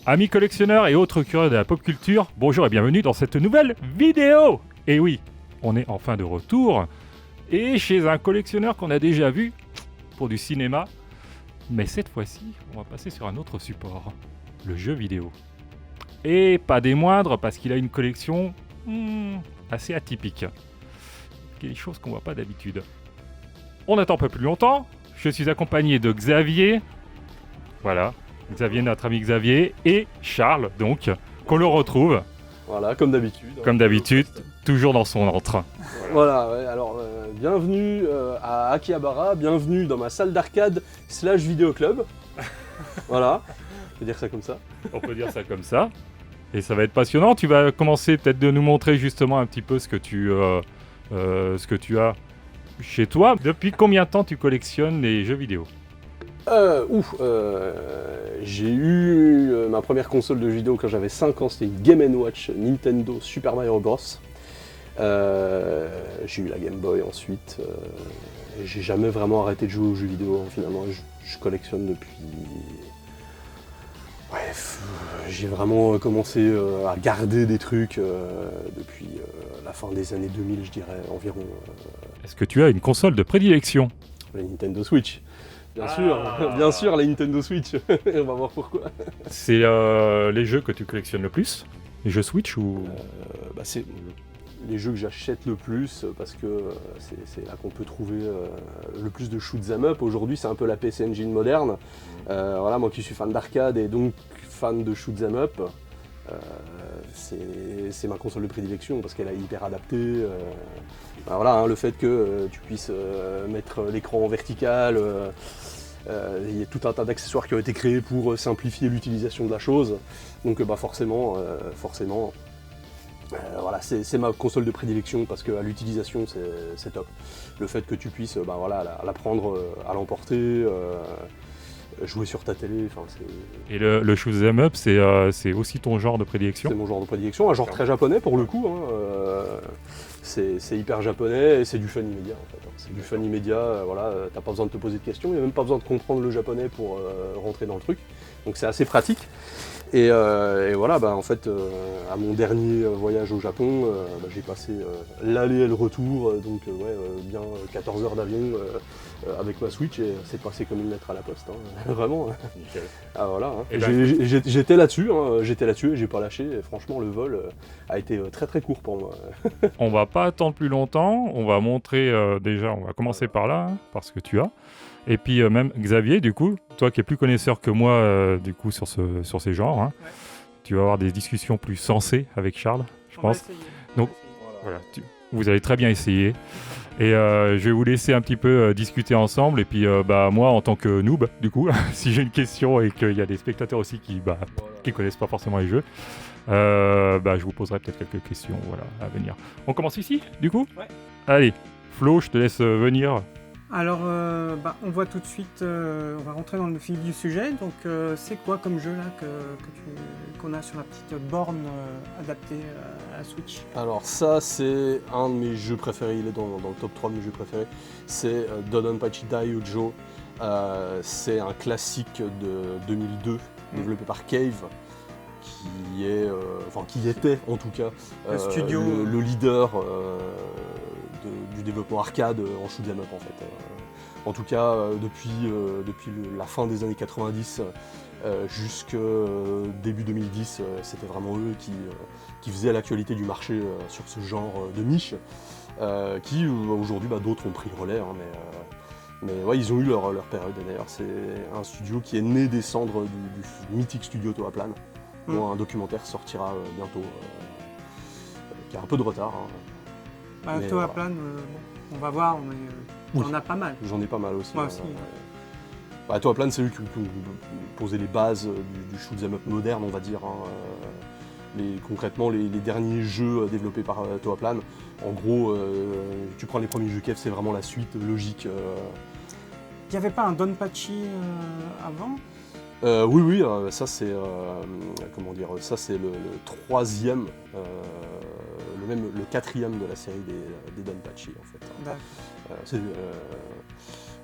Amis collectionneurs et autres curieux de la pop culture, bonjour et bienvenue dans cette nouvelle vidéo. Et oui, on est enfin de retour, et chez un collectionneur qu'on a déjà vu pour du cinéma, mais cette fois-ci, on va passer sur un autre support, le jeu vidéo. Et pas des moindres, parce qu'il a une collection assez atypique. Quelque chose qu'on voit pas d'habitude. On attend pas plus longtemps, je suis accompagné de Xavier, voilà, Xavier, notre ami Xavier, et Charles, donc, qu'on le retrouve. Voilà, comme d'habitude. Comme d'habitude, toujours dans son antre. Voilà, ouais, alors bienvenue à Akihabara, bienvenue dans ma salle d'arcade / vidéo club. Voilà, on peut dire ça comme ça. On peut dire ça comme ça. Et ça va être passionnant. Tu vas commencer peut-être de nous montrer justement un petit peu ce que tu as chez toi. Depuis combien de temps tu collectionnes les jeux vidéo ? J'ai eu ma première console de jeux vidéo quand j'avais 5 ans, c'était une Game & Watch Nintendo Super Mario Bros. J'ai eu la Game Boy ensuite. J'ai jamais vraiment arrêté de jouer aux jeux vidéo. Finalement, je collectionne depuis... Bref, j'ai vraiment commencé à garder des trucs depuis la fin des années 2000, je dirais, environ. Est-ce que tu as une console de prédilection ? La Nintendo Switch. Bien sûr, la Nintendo Switch. On va voir pourquoi. C'est les jeux que tu collectionnes le plus ? Les jeux Switch ou... C'est les jeux que j'achète le plus parce que c'est là qu'on peut trouver le plus de shoot 'em up. Aujourd'hui, c'est un peu la PC Engine moderne. Voilà, moi qui suis fan d'arcade et donc fan de shoot 'em up, c'est ma console de prédilection parce qu'elle est hyper adaptée. Voilà, hein, le fait que tu puisses mettre l'écran en vertical, il y a tout un tas d'accessoires qui ont été créés pour simplifier l'utilisation de la chose. Donc forcément, voilà, c'est ma console de prédilection parce qu'à l'utilisation c'est top. Le fait que tu puisses la prendre à l'emporter, jouer sur ta télé, c'est... Et le shoot 'em up, c'est aussi ton genre de prédilection ? C'est mon genre de prédilection, un genre très japonais pour le coup. Hein, c'est hyper japonais et c'est du fun immédiat en fait. Hein. C'est du fun immédiat, voilà, t'as pas besoin de te poser de questions, il n'y a même pas besoin de comprendre le japonais pour rentrer dans le truc. Donc c'est assez pratique. Et voilà, en fait, à mon dernier voyage au Japon, j'ai passé l'aller et le retour, donc bien 14 heures d'avion avec ma Switch et c'est passé comme une lettre à la poste, hein, vraiment. Nickel. Ah voilà, hein. Et ben, J'étais là-dessus et j'ai pas lâché. Et franchement, le vol a été très très court pour moi. on va pas attendre plus longtemps, on va montrer déjà, on va commencer par là, hein, parce que tu as. Et puis même Xavier, du coup, toi qui es plus connaisseur que moi du coup sur ces genres, hein, Ouais. tu vas avoir des discussions plus sensées avec Charles, je pense. Donc, voilà, vous allez très bien essayer. Et je vais vous laisser un petit peu discuter ensemble. Et puis moi, en tant que noob, du coup, si j'ai une question et qu'il y a des spectateurs aussi qui connaissent pas forcément les jeux, je vous poserai peut-être quelques questions à venir. On commence ici, du coup ? Ouais. Allez, Flo, je te laisse venir. Alors, on voit tout de suite, on va rentrer dans le fil du sujet. Donc, c'est quoi comme jeu là qu'on a sur la petite borne adaptée à la Switch ? Alors ça, c'est un de mes jeux préférés, il est dans le top 3 de mes jeux préférés. C'est Dodonpachi Daiojo. C'est un classique de 2002, développé par Cave, qui était en tout cas Le studio. le leader du développement arcade en shoot 'em up en fait. En tout cas, depuis la fin des années 90 jusqu'au début 2010, c'était vraiment eux qui faisaient l'actualité du marché sur ce genre de niche, qui aujourd'hui d'autres ont pris le relais, hein, mais ouais, ils ont eu leur période. Et d'ailleurs, c'est un studio qui est né des cendres du mythique studio Toaplan, dont un documentaire sortira bientôt, qui a un peu de retard. Hein. Mais Toaplan, on va voir, mais on en a pas mal. J'en ai pas mal aussi. Moi aussi. Toaplan, c'est eux qui ont posé les bases du shoot 'em up moderne, on va dire. Hein. Concrètement, les derniers jeux développés par Toaplan, en gros, tu prends les premiers jeux Kev, c'est vraiment la suite logique. Il n'y avait pas un Donpachi avant ? Oui, ça c'est comment dire, ça c'est le troisième, le quatrième de la série des Donpachi en fait. D'accord.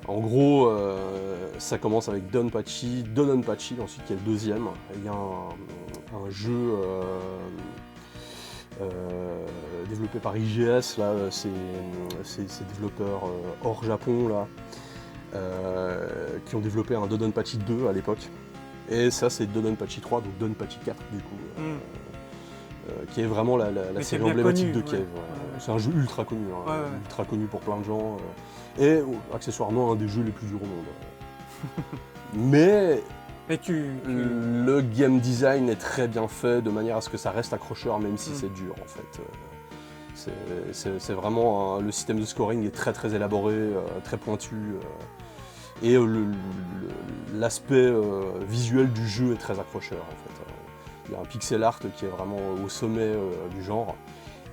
En gros, ça commence avec Donpachi, Donnonpachi, ensuite il y a le deuxième. Il y a un jeu développé par IGS, là, ces développeurs hors Japon là, qui ont développé un Donnonpachi 2 à l'époque. Et ça c'est Donnonpachi 3, donc Donnpachi 4 du coup. Qui est vraiment la série emblématique de Cave. Ouais. C'est un jeu ultra connu, ultra connu pour plein de gens. Et accessoirement un des jeux les plus durs au monde. Mais le game design est très bien fait de manière à ce que ça reste accrocheur même si c'est dur en fait. C'est vraiment le système de scoring est très très élaboré, très pointu. Et l'aspect visuel du jeu est très accrocheur en fait. Il y a un pixel art qui est vraiment au sommet du genre.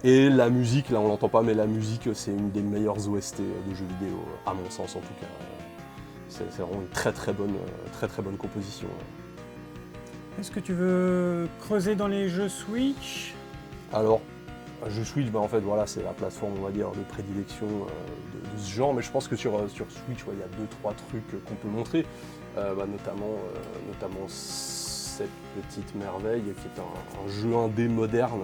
Et la musique, là on l'entend pas, mais la musique c'est une des meilleures OST de jeux vidéo, à mon sens en tout cas. C'est vraiment une très très bonne composition. Est-ce que tu veux creuser dans les jeux Switch? Alors, jeu Switch, en fait voilà, c'est la plateforme on va dire de prédilection de ce genre, mais je pense que sur Switch il y a 2-3 trucs qu'on peut montrer, notamment cette petite merveille qui est un jeu indé moderne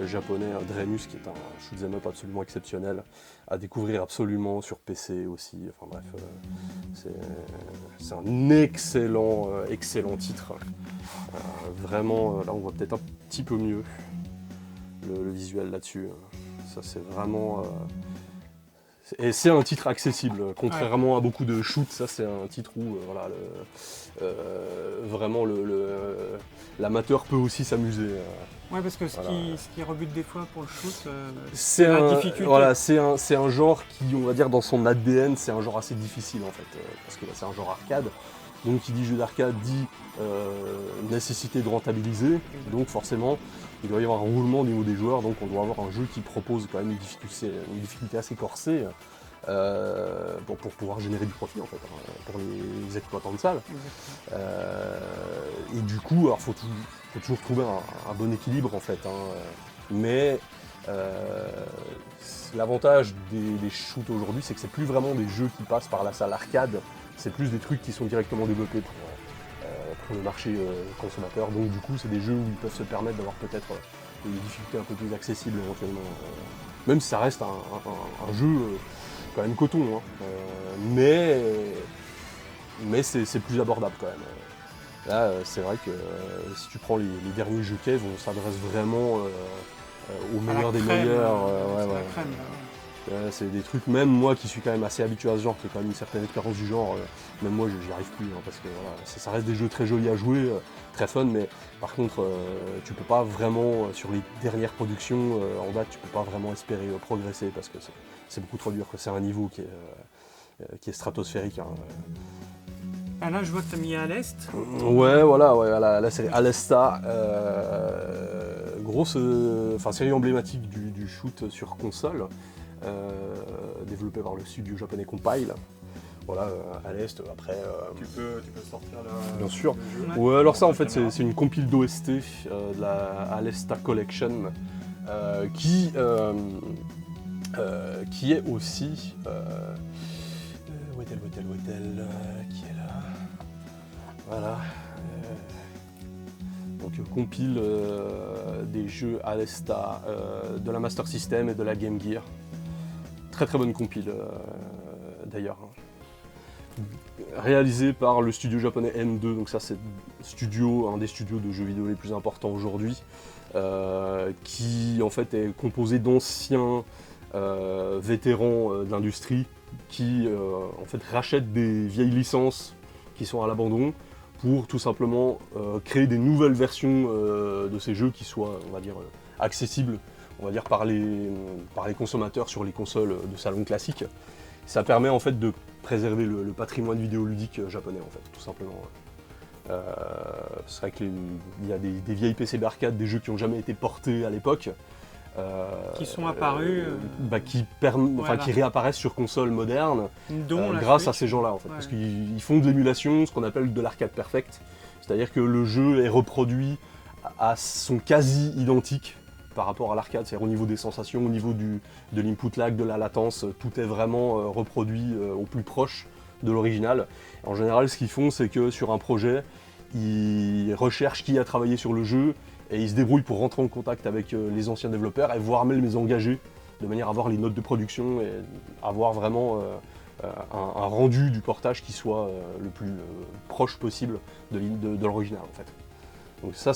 japonais, Dremus, qui est un shoot'em up absolument exceptionnel à découvrir absolument sur PC aussi. Enfin bref, c'est un excellent titre. Vraiment, là on voit peut-être un petit peu mieux le visuel là-dessus. Ça c'est vraiment... Et c'est un titre accessible, contrairement à beaucoup de shoots, ça c'est un titre où vraiment l'amateur peut aussi s'amuser. Ouais, parce que ce qui rebute des fois pour le shoot, c'est la difficulté. Voilà, c'est un genre qui, on va dire, dans son ADN, c'est un genre assez difficile en fait, parce que c'est un genre arcade. Donc qui dit jeu d'arcade dit nécessité de rentabiliser, donc forcément il doit y avoir un roulement au niveau des joueurs, donc on doit avoir un jeu qui propose quand même une difficulté assez corsée pour pouvoir générer du profit en fait, pour les exploitants de salles. Et du coup, alors faut toujours trouver un bon équilibre en fait, mais l'avantage des shoots aujourd'hui, c'est que c'est plus vraiment des jeux qui passent par la salle arcade, c'est plus des trucs qui sont directement développés pour le marché consommateur. Donc du coup, c'est des jeux où ils peuvent se permettre d'avoir peut-être des difficultés un peu plus accessibles éventuellement. Même si ça reste un jeu quand même coton, mais c'est plus abordable quand même. Là, c'est vrai que si tu prends les derniers jeux Cave, on s'adresse vraiment au meilleur des meilleurs. C'est des trucs, même moi qui suis quand même assez habitué à ce genre, qui ai quand même une certaine expérience du genre, même moi j'y arrive plus, parce que voilà, ça reste des jeux très jolis à jouer, très fun, mais par contre tu peux pas vraiment, sur les dernières productions en date, tu peux pas vraiment espérer progresser parce que c'est beaucoup trop dur, c'est un niveau qui est stratosphérique. Ah là je vois que tu as mis à l'Est. Ouais, voilà, la série Alesta, grosse série emblématique du shoot sur console. Développé par le studio japonais Compile. Voilà, à l'Est, après... Tu peux sortir là... Bien sûr. Ouais, alors ça en fait c'est une compile d'OST de la Alesta Collection qui est aussi... où est-elle qui est là. Voilà. Donc compile des jeux Alesta de la Master System et de la Game Gear. Très bonne compile d'ailleurs. Réalisé par le studio japonais M2, donc ça c'est un des studios de jeux vidéo les plus importants aujourd'hui, qui en fait est composé d'anciens vétérans de l'industrie qui en fait rachètent des vieilles licences qui sont à l'abandon pour tout simplement créer des nouvelles versions de ces jeux qui soient, on va dire, accessibles, on va dire, par les consommateurs sur les consoles de salon classiques. Ça permet en fait de préserver le patrimoine vidéoludique japonais, en fait, tout simplement. C'est vrai qu'il y a des vieilles PC d'arcade, des jeux qui n'ont jamais été portés à l'époque. Qui sont apparus. Qui réapparaissent sur consoles modernes grâce à ces gens-là, en fait. Parce qu'ils font de l'émulation, ce qu'on appelle de l'arcade perfect. C'est-à-dire que le jeu est reproduit à son quasi identique par rapport à l'arcade, c'est-à-dire au niveau des sensations, au niveau de l'input lag, de la latence, tout est vraiment reproduit au plus proche de l'original. En général, ce qu'ils font, c'est que sur un projet, ils recherchent qui a travaillé sur le jeu et ils se débrouillent pour rentrer en contact avec les anciens développeurs et voire même les engager de manière à avoir les notes de production et avoir vraiment un rendu du portage qui soit le plus proche possible de l'original en fait. Donc ça,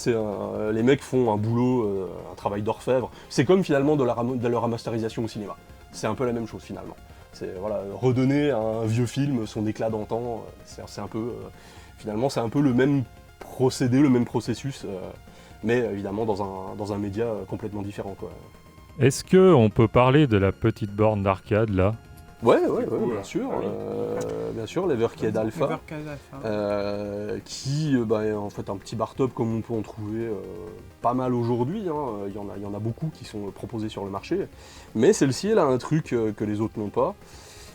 les mecs font un boulot, un travail d'orfèvre. C'est comme finalement de la remasterisation au cinéma. C'est un peu la même chose finalement. C'est voilà, redonner à un vieux film son éclat d'antan. C'est un peu, finalement, c'est un peu le même procédé, le même processus, mais évidemment dans un média complètement différent, quoi. Est-ce qu'on peut parler de la petite borne d'arcade là? Ouais, bien sûr. Bien sûr, l'Evercade Alpha. Evercade Alpha. Qui est en fait un petit bar top comme on peut en trouver pas mal aujourd'hui. Hein. Il y en a beaucoup qui sont proposés sur le marché. Mais celle-ci, elle a un truc que les autres n'ont pas.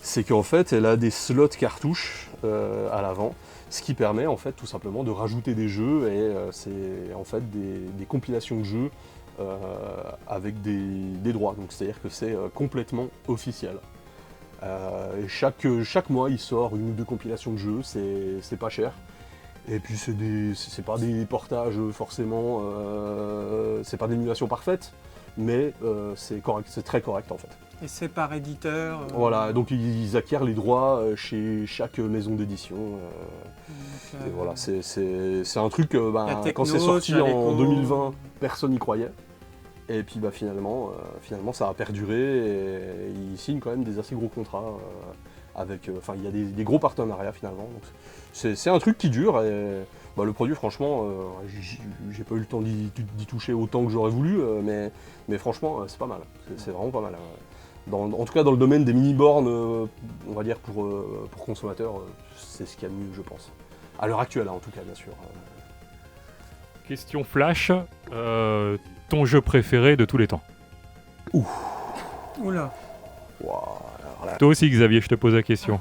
C'est qu'en fait, elle a des slots cartouches à l'avant. Ce qui permet en fait tout simplement de rajouter des jeux. Et c'est en fait des compilations de jeux avec des droits. Donc c'est-à-dire que c'est complètement officiel. Et chaque mois il sort une ou deux compilations de jeux, c'est pas cher. Et puis c'est pas des portages forcément, c'est pas d'émulation parfaite, mais c'est correct, c'est très correct en fait. Et c'est par éditeur. Voilà, donc ils acquièrent les droits chez chaque maison d'édition. Et voilà, c'est un truc, quand c'est sorti en 2020, personne n'y croyait. Et puis finalement ça a perduré et ils signent quand même des assez gros contrats avec. Il y a des gros partenariats finalement. Donc c'est un truc qui dure et le produit franchement, j'ai pas eu le temps d'y toucher autant que j'aurais voulu, mais franchement c'est pas mal. C'est vraiment pas mal. En tout cas dans le domaine des mini-bornes, on va dire pour consommateurs, c'est ce qu'il y a de mieux je pense. À l'heure actuelle en tout cas bien sûr. Question flash, ton jeu préféré de tous les temps? Oula. Wow, alors là, Toi aussi Xavier, je te pose la question.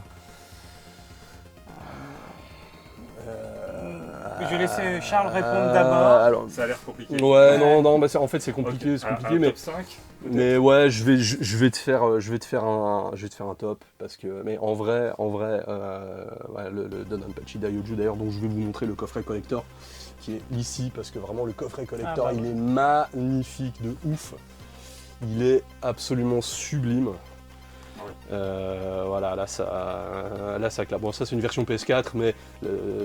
Je vais laisser Charles répondre d'abord. alors, Ça a l'air compliqué. ouais, non, en fait c'est compliqué, Ok, c'est compliqué, un mais, top 5 mais ouais, je vais te faire un top parce que, mais en vrai, le Donanpachi Daioju d'ailleurs dont je vais vous montrer le coffret collector qui est ici parce que vraiment le coffret collector il est magnifique de ouf, il est absolument sublime. Voilà, là ça claque. Bon, ça c'est une version PS4, mais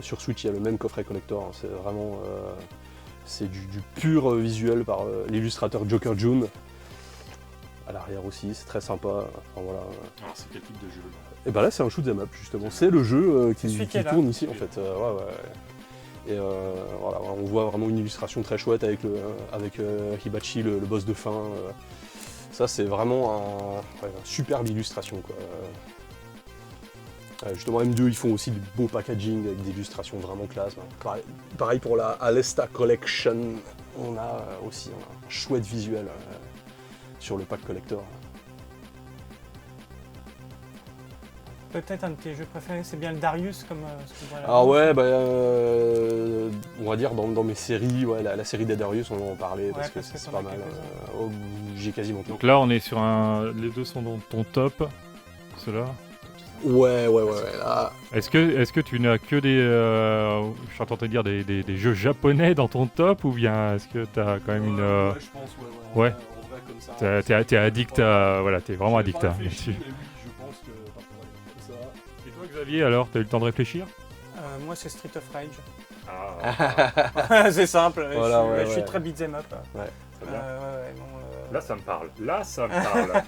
sur Switch il y a le même coffret collector. Hein. C'est vraiment c'est du pur visuel par l'illustrateur Joker June. À l'arrière aussi, c'est très sympa. Enfin, voilà. Alors c'est quel type de jeu? Et là c'est un shoot'em up justement. C'est le jeu qui celui qui est là. tourne ici en fait. Et voilà, on voit vraiment une illustration très chouette avec Hibachi, le boss de fin. Ça c'est vraiment une superbe illustration quoi. Justement M2 ils font aussi du beau packaging avec des illustrations vraiment classe. Pareil pour la Alesta Collection, on a aussi un chouette visuel sur le pack collector. Peut-être un de tes jeux préférés, c'est bien le Darius comme ce qu'on voit là. Ah ouais, on va dire dans mes séries, ouais, la série des Darius on va en parler parce que c'est t'en pas as mal. quelques-uns. J'ai quasiment tout. Donc là on est sur les deux sont dans ton top, ceux-là. Ouais, là. Est-ce que tu n'as que des, je suis en train de te dire des jeux japonais dans ton top ou bien est-ce que t'as quand même une, Ouais, je pense, ouais. En vrai, comme ça. t'es addict à, voilà, t'es vraiment addict à là-dessus. Mais oui, je pense que comme ça. Et toi Xavier alors, t'as eu le temps de réfléchir? Moi c'est Street of Rage. Ah, C'est simple, Voilà, je suis très beat'em up. très bien. Non, Là ça me parle. Là ça me parle.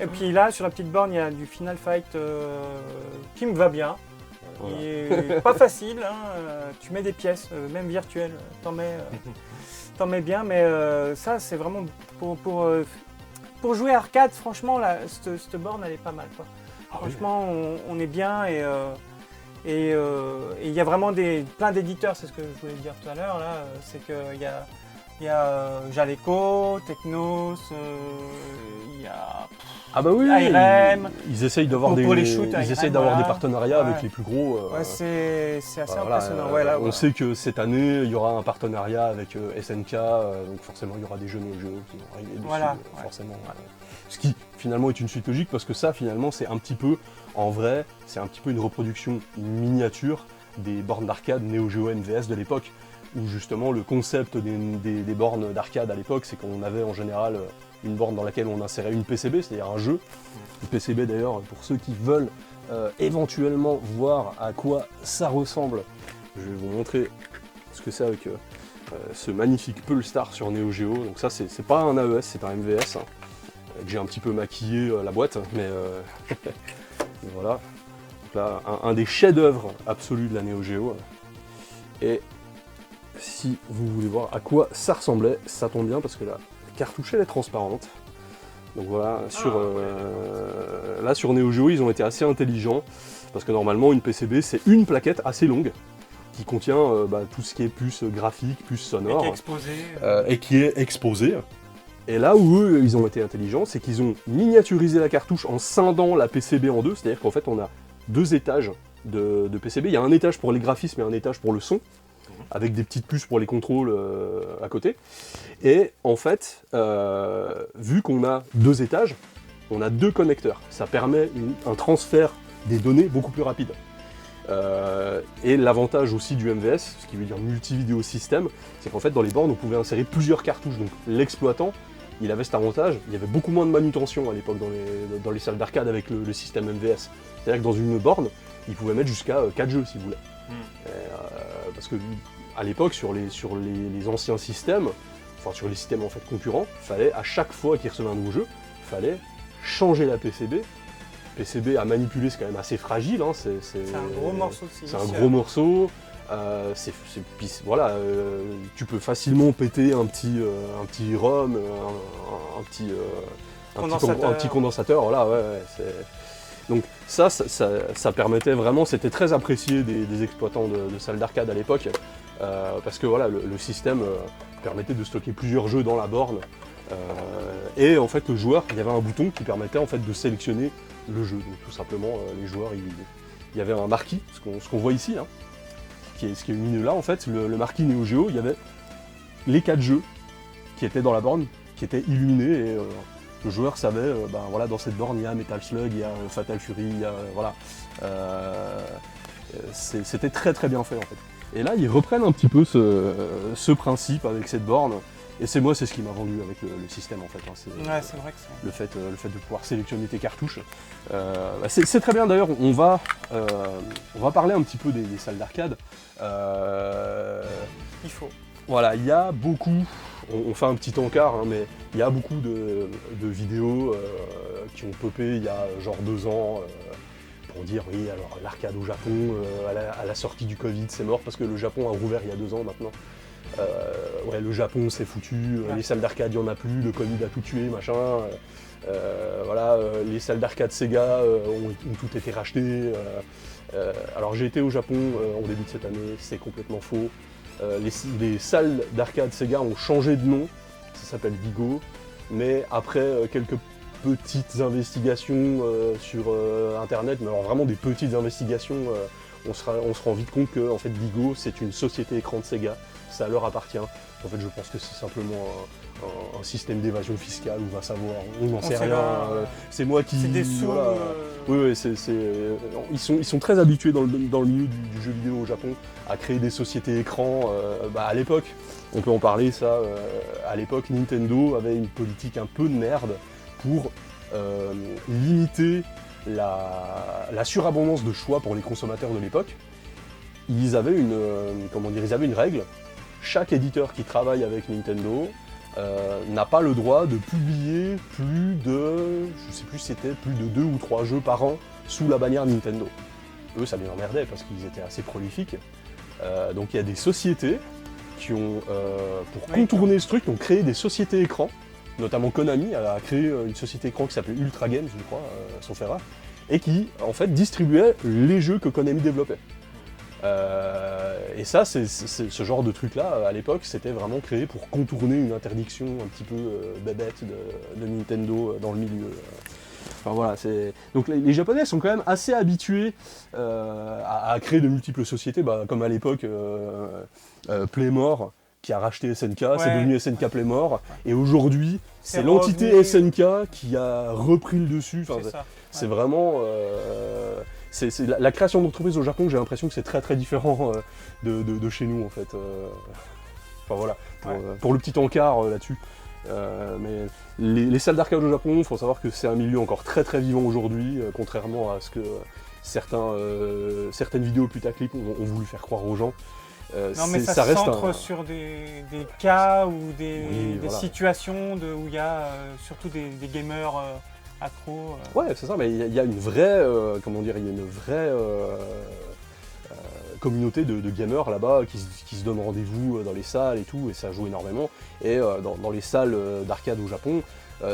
Et puis là, sur la petite borne, il y a du Final Fight qui me va bien. Voilà. Il est pas facile, hein, tu mets des pièces, même virtuelles, t'en mets bien, mais ça c'est vraiment pour jouer arcade, franchement, cette borne elle est pas mal. Quoi. Franchement, on est bien et il y a vraiment plein d'éditeurs, c'est ce que je voulais dire tout à l'heure, là, c'est qu'il y a Il y a Jaleco, Technos, il y a Ah bah oui, ARM. ils essayent d'avoir Pour les des, shoots, ils ARM, essayent d'avoir voilà. des partenariats avec Ouais. les plus gros. Ouais, c'est assez Voilà, impressionnant. Ouais, là, on voilà. sait que cette année, il y aura un partenariat avec SNK, donc forcément il y aura des jeux Neo Geo qui vont arriver dessus, Voilà, ouais. forcément. Ce qui finalement est une suite logique parce que ça finalement c'est un petit peu, en vrai, c'est un petit peu une reproduction miniature des bornes d'arcade Neo Geo MVS de l'époque, où justement le concept des bornes d'arcade à l'époque, c'est qu'on avait en général une borne dans laquelle on insérait une PCB, c'est-à-dire un jeu. Une PCB d'ailleurs, pour ceux qui veulent éventuellement voir à quoi ça ressemble, je vais vous montrer ce que c'est avec ce magnifique Pulstar sur Neo Geo. Donc ça c'est pas un AES, c'est un MVS, hein, que j'ai un petit peu maquillé la boîte, mais mais voilà. Donc là, un des chefs-d'œuvre absolus de la Neo Geo. Et si vous voulez voir à quoi ça ressemblait, ça tombe bien parce que la cartouche elle est transparente. Donc voilà, là sur Neo Geo ils ont été assez intelligents parce que normalement une PCB c'est une plaquette assez longue qui contient tout ce qui est plus graphique, plus Et sonore qui est exposé. et qui est exposé. Et là où eux ils ont été intelligents, c'est qu'ils ont miniaturisé la cartouche en scindant la PCB en deux, c'est-à-dire qu'en fait on a deux étages de PCB, il y a un étage pour les graphismes et un étage pour le son, avec des petites puces pour les contrôles à côté. Et en fait, vu qu'on a deux étages, on a deux connecteurs. Ça permet un transfert des données beaucoup plus rapide. Et l'avantage aussi du MVS, ce qui veut dire multi-vidéo système, c'est qu'en fait dans les bornes on pouvait insérer plusieurs cartouches. Donc l'exploitant, il avait cet avantage, il y avait beaucoup moins de manutention à l'époque dans les salles d'arcade avec le système MVS. C'est-à-dire que dans une borne, il pouvait mettre jusqu'à 4 jeux si vous voulez. Parce que à l'époque, sur les anciens systèmes, enfin sur les systèmes en fait concurrents, fallait à chaque fois qu'il recevait un nouveau jeu, fallait changer la PCB. PCB à manipuler, c'est quand même assez fragile. Hein, C'est un gros morceau de c'est un silicium. gros morceau. Puis voilà, tu peux facilement péter un petit ROM, un petit condensateur. Voilà, ouais, donc ça permettait vraiment, c'était très apprécié des exploitants de salles d'arcade à l'époque, parce que voilà, le système permettait de stocker plusieurs jeux dans la borne. Et en fait, le joueur, il y avait un bouton qui permettait en fait de sélectionner le jeu. Donc tout simplement, les joueurs, il y avait un marquis, ce qu'on voit ici, hein, ce qui est lumineux là, en fait, le marquis Neo Geo, il y avait les 4 jeux qui étaient dans la borne, qui étaient illuminés, et le joueur savait, voilà, dans cette borne, il y a Metal Slug, il y a Fatal Fury, il y a, voilà. C'était très très bien fait, en fait. Et là, ils reprennent un petit peu ce principe avec cette borne. Et c'est ce qui m'a vendu avec le système en fait. Hein. Ouais, c'est vrai que c'est. Le fait de pouvoir sélectionner tes cartouches. C'est très bien d'ailleurs, on va parler un petit peu des salles d'arcade. Il faut. Voilà, il y a beaucoup, on fait un petit encart, hein, mais il y a beaucoup de vidéos qui ont popé il y a genre 2 ans pour dire oui, alors l'arcade au Japon, à la sortie du Covid c'est mort parce que le Japon a rouvert il y a 2 ans maintenant. Ouais, le Japon c'est foutu, les salles d'arcade il n'y en a plus, le Covid a tout tué, machin. Voilà, les salles d'arcade Sega ont toutes été rachetées. Alors j'ai été au Japon en début de cette année, c'est complètement faux. Les salles d'arcade Sega ont changé de nom, ça s'appelle Vigo, mais après quelques petites investigations sur internet, mais alors vraiment des petites investigations, on se rend vite compte que en fait, Vigo c'est une société écran de Sega, ça leur appartient. En fait je pense que c'est simplement un système d'évasion fiscale, on va savoir, on n'en sait rien. C'est moi qui... C'est des sous. Voilà. Oui, ils sont très habitués dans le milieu du jeu vidéo au Japon à créer des sociétés écrans. À l'époque, on peut en parler ça, à l'époque Nintendo avait une politique un peu de merde pour limiter la surabondance de choix pour les consommateurs de l'époque. Ils avaient une règle. Chaque éditeur qui travaille avec Nintendo n'a pas le droit de publier plus de 2 ou 3 jeux par an sous la bannière Nintendo. Eux, ça les emmerdait parce qu'ils étaient assez prolifiques. Donc il y a des sociétés qui ont, pour contourner ce truc, ont créé des sociétés écrans. Notamment Konami a créé une société écran qui s'appelait Ultra Games, je crois, sauf erreur, et qui en fait distribuait les jeux que Konami développait. Et ça, ce genre de truc-là, à l'époque, c'était vraiment créé pour contourner une interdiction un petit peu bébête de Nintendo dans le milieu. Enfin voilà, donc les Japonais sont quand même assez habitués à créer de multiples sociétés, comme à l'époque Playmore qui a racheté SNK, c'est devenu SNK Playmore, et aujourd'hui c'est l'entité revenu. SNK qui a repris le dessus. Enfin, c'est vraiment la création d'entreprise au Japon, j'ai l'impression que c'est très très différent de chez nous en fait. Enfin voilà, pour le petit encart là-dessus. Mais les salles d'arcade au Japon, il faut savoir que c'est un milieu encore très très vivant aujourd'hui, contrairement à ce que certaines vidéos putaclic ont voulu faire croire aux gens. Non mais ça reste centre sur des cas ou des voilà. situations où il y a surtout des gamers accros. Ouais, c'est ça, mais il y a une vraie, communauté de gamers là-bas qui se donnent rendez-vous dans les salles et tout, et ça joue énormément. Et dans les salles d'arcade au Japon,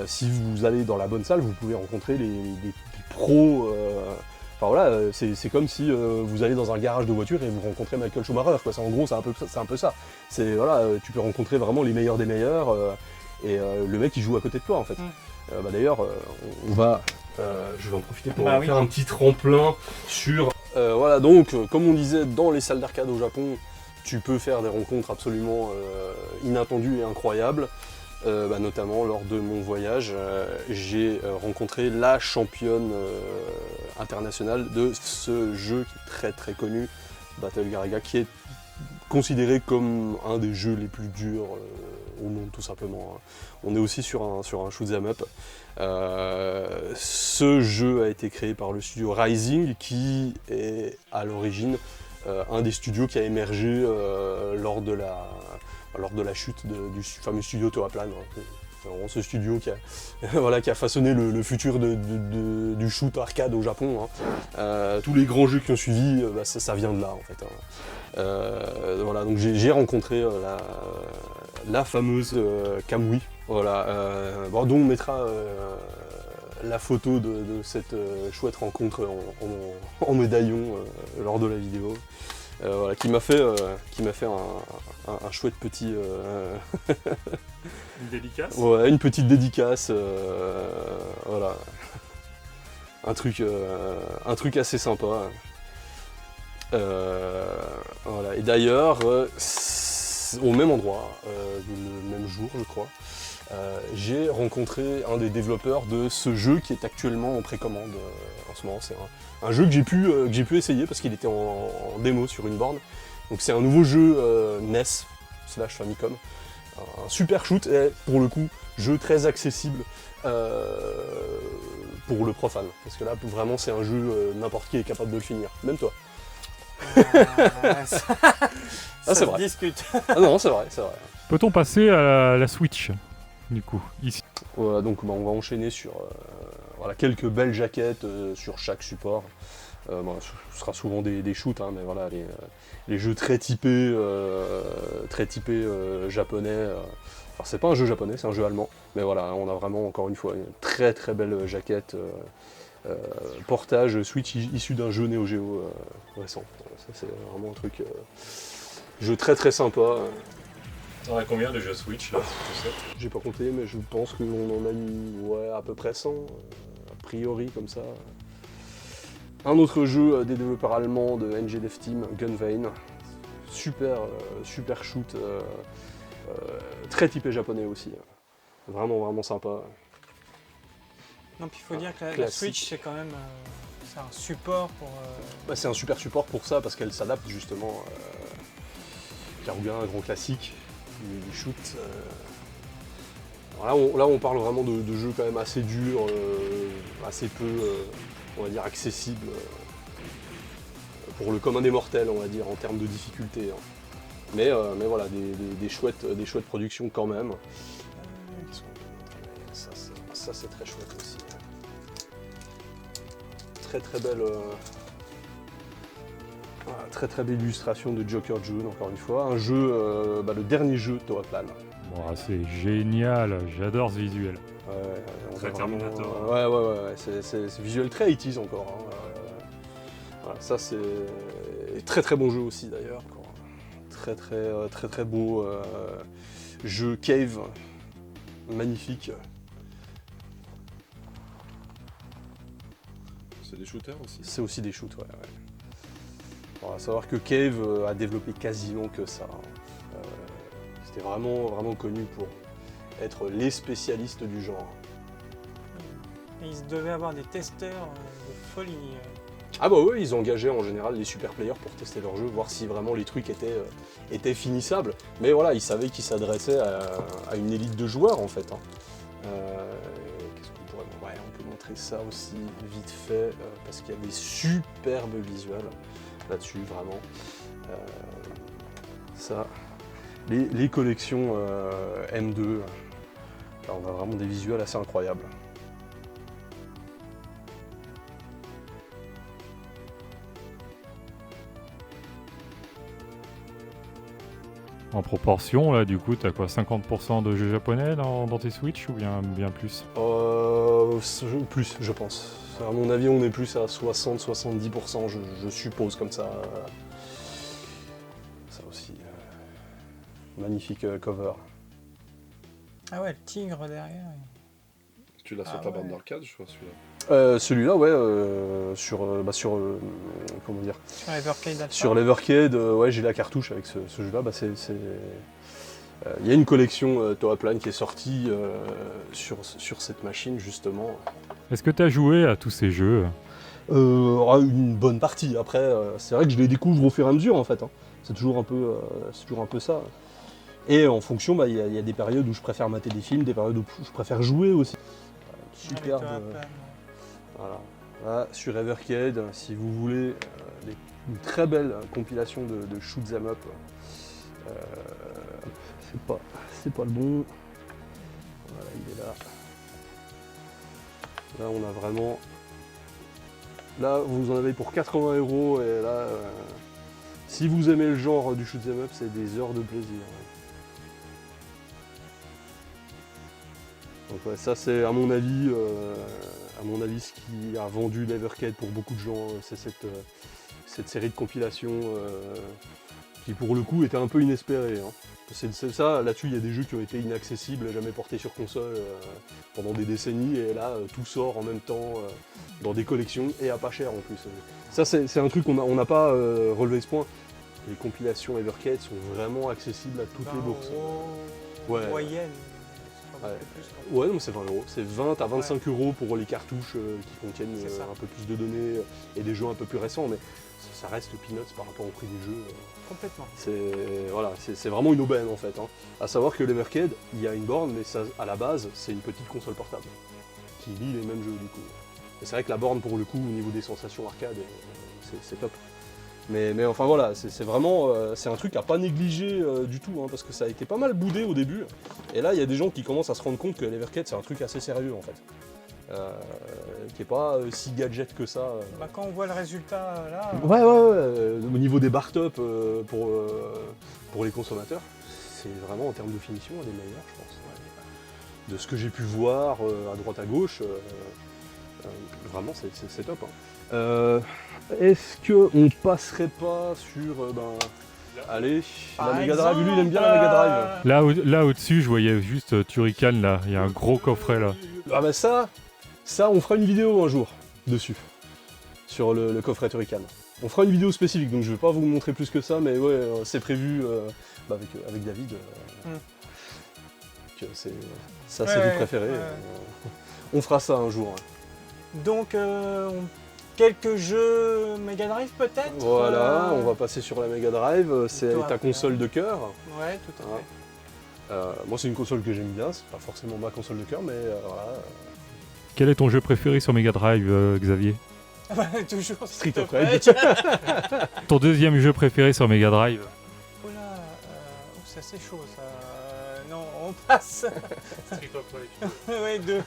si vous allez dans la bonne salle, vous pouvez rencontrer des pros. Enfin voilà, c'est comme si vous allez dans un garage de voiture et vous rencontrez Michael Schumacher, quoi. En gros, c'est un peu ça. Voilà, tu peux rencontrer vraiment les meilleurs des meilleurs, et le mec il joue à côté de toi en fait. D'ailleurs, je vais en profiter pour faire un petit tremplin sur. Voilà, donc comme on disait, dans les salles d'arcade au Japon, tu peux faire des rencontres absolument inattendues et incroyables. Notamment lors de mon voyage, j'ai rencontré la championne internationale de ce jeu qui est très très connu, Battle Garaga, qui est considéré comme un des jeux les plus durs au monde tout simplement. On est aussi sur un shoot'em up. Ce jeu a été créé par le studio Rising, qui est à l'origine un des studios qui a émergé lors de la chute du fameux studio Toaplan. C'est vraiment ce studio qui a façonné le futur du shoot arcade au Japon. Tous les grands jeux qui ont suivi, ça vient de là en fait. Voilà, donc j'ai rencontré la fameuse Kamui. Voilà, dont on mettra la photo de cette chouette rencontre en médaillon lors de la vidéo. Voilà, qui m'a fait un chouette petit. Une dédicace. Ouais, une petite dédicace. Voilà. Un truc assez sympa. Voilà. Et d'ailleurs, au même endroit, le même jour, je crois, j'ai rencontré un des développeurs de ce jeu qui est actuellement en précommande en ce moment. C'est un jeu que j'ai pu essayer parce qu'il était en démo sur une borne. Donc c'est un nouveau jeu NES/Famicom. Un super shoot et pour le coup, jeu très accessible pour le profane. Parce que là, vraiment, c'est un jeu, n'importe qui est capable de le finir, même toi. Ça c'est vrai. discute. Ah non, c'est vrai. Peut-on passer à la Switch, du coup, ici? Voilà, donc on va enchaîner sur quelques belles jaquettes sur chaque support. Ce sera souvent des shoots, mais voilà, les jeux très typés japonais. Alors c'est pas un jeu japonais, c'est un jeu allemand, mais voilà, on a vraiment encore une fois une très très belle jaquette portage Switch issu d'un jeu Neo Geo récent. Ça c'est vraiment un truc jeu très très sympa. On a combien de jeux Switch là, tu sais? J'ai pas compté, mais je pense qu'on en a eu à peu près 100, a priori comme ça. Un autre jeu des développeurs allemands de NG Dev Team, Gunvein. Super shoot, très typé japonais aussi. Vraiment, vraiment sympa. Non, puis il faut dire que la classique. Switch, c'est quand même c'est un support pour. C'est un super support pour ça, parce qu'elle s'adapte justement. Karuga, un grand classique du shoot. Là, on parle vraiment de jeux quand même assez durs, assez peu, on va dire, accessibles pour le commun des mortels, on va dire, en termes de difficulté. Mais voilà, des chouettes productions quand même. Ça c'est très chouette aussi. Très belle. Très belle illustration de Joker June, encore une fois. Un jeu, le dernier jeu de Toaplan. Bon, c'est génial, j'adore ce visuel. Très Terminator. Ouais, c'est visuel très 80s encore. Voilà, ça c'est Et très très bon jeu aussi d'ailleurs. Très beau jeu Cave, magnifique. C'est des shooters aussi. C'est aussi des shoots, ouais. Bon, à savoir que Cave a développé quasiment que ça. C'était vraiment connu pour être les spécialistes du genre. Et ils devaient avoir des testeurs de folie. Ah bah ouais, ils engageaient en général les super players pour tester leur jeu, voir si vraiment les trucs étaient finissables. Mais voilà, ils savaient qu'ils s'adressaient à une élite de joueurs en fait. Qu'est-ce qu'on pourrait... Ouais, on peut montrer ça aussi vite fait, parce qu'il y a des superbes visuels là-dessus, vraiment. Ça, les collections M2, là, on a vraiment des visuels assez incroyables. En proportion, là, du coup, t'as quoi, 50% de jeux japonais dans tes Switch ou bien plus? Plus, je pense. À mon avis, on est plus à 60-70%, je suppose, comme ça. Ça aussi. Magnifique cover. Ah ouais, le tigre derrière. Tu l'as sur ta bande d'arcade, je crois, celui-là. Celui-là, ouais, comment dire, Sur l'Evercade Alpha. sur l'Evercade, ouais, j'ai la cartouche avec ce jeu-là. Il y a une collection Toaplan qui est sortie sur cette machine, justement. Est-ce que t'as joué à tous ces jeux? Une bonne partie. Après, c'est vrai que je les découvre au fur et à mesure, en fait. Hein. C'est toujours un peu ça. Et en fonction, il y a des périodes où je préfère mater des films, des périodes où je préfère jouer aussi. Superbe. Voilà. Là, sur Evercade, si vous voulez une très belle compilation de shoot 'em up, c'est pas le bon. Voilà, il est là. Là, on a vraiment. Là, vous en avez pour 80 € et là, si vous aimez le genre du shoot 'em up, c'est des heures de plaisir. Donc ouais, ça c'est à mon avis ce qui a vendu l'Evercade pour beaucoup de gens, c'est cette série de compilations qui pour le coup était un peu inespérée. Hein. C'est ça, là-dessus il y a des jeux qui ont été inaccessibles, jamais portés sur console pendant des décennies, et là tout sort en même temps dans des collections et à pas cher en plus. Ça c'est un truc qu'on n'a pas relevé ce point. Les compilations Evercade sont vraiment accessibles à toutes les bourses. Ouais. Moyenne. Ouais. Ouais, non, c'est 20 €. C'est 20 à 25 € pour les cartouches qui contiennent un peu plus de données et des jeux un peu plus récents, mais ça reste peanuts par rapport au prix des jeux. Complètement. C'est vraiment une aubaine en fait. Hein. À savoir que l'Evercade, il y a une borne, mais ça, à la base, c'est une petite console portable qui lit les mêmes jeux du coup. Et c'est vrai que la borne, pour le coup, au niveau des sensations arcade, c'est top. Mais enfin voilà, c'est vraiment c'est un truc à pas négliger du tout, hein, parce que ça a été pas mal boudé au début. Et là, il y a des gens qui commencent à se rendre compte que l'Evercade, c'est un truc assez sérieux en fait. Qui est pas si gadget que ça. Quand on voit le résultat là. Ouais. Au niveau des bar top pour les consommateurs, c'est vraiment en termes de finition un des meilleurs, je pense. Ouais. De ce que j'ai pu voir à droite à gauche, vraiment c'est top. Hein. Est-ce qu'on passerait pas sur allez, la Mega Drive, lui il aime bien la Mega Drive. Là au-dessus, je voyais juste Turrican, là. Il y a un gros coffret, là. Ah bah ça, on fera une vidéo un jour dessus, sur le coffret Turrican. On fera une vidéo spécifique, donc je vais pas vous montrer plus que ça, mais ouais, c'est prévu avec David. C'est du préféré. On fera ça un jour. Hein. Donc, quelques jeux Mega Drive peut-être. Voilà, on va passer sur la Mega Drive, c'est ta console de cœur. Ouais, tout à fait. Moi c'est une console que j'aime bien, c'est pas forcément ma console de cœur, mais voilà. Quel est ton jeu préféré sur Mega Drive, Xavier? Toujours Street of Rage. Ton deuxième jeu préféré sur Mega Drive? Oh là, ça c'est chaud ça. Non, on passe. Street of Rage. Ouais, 2.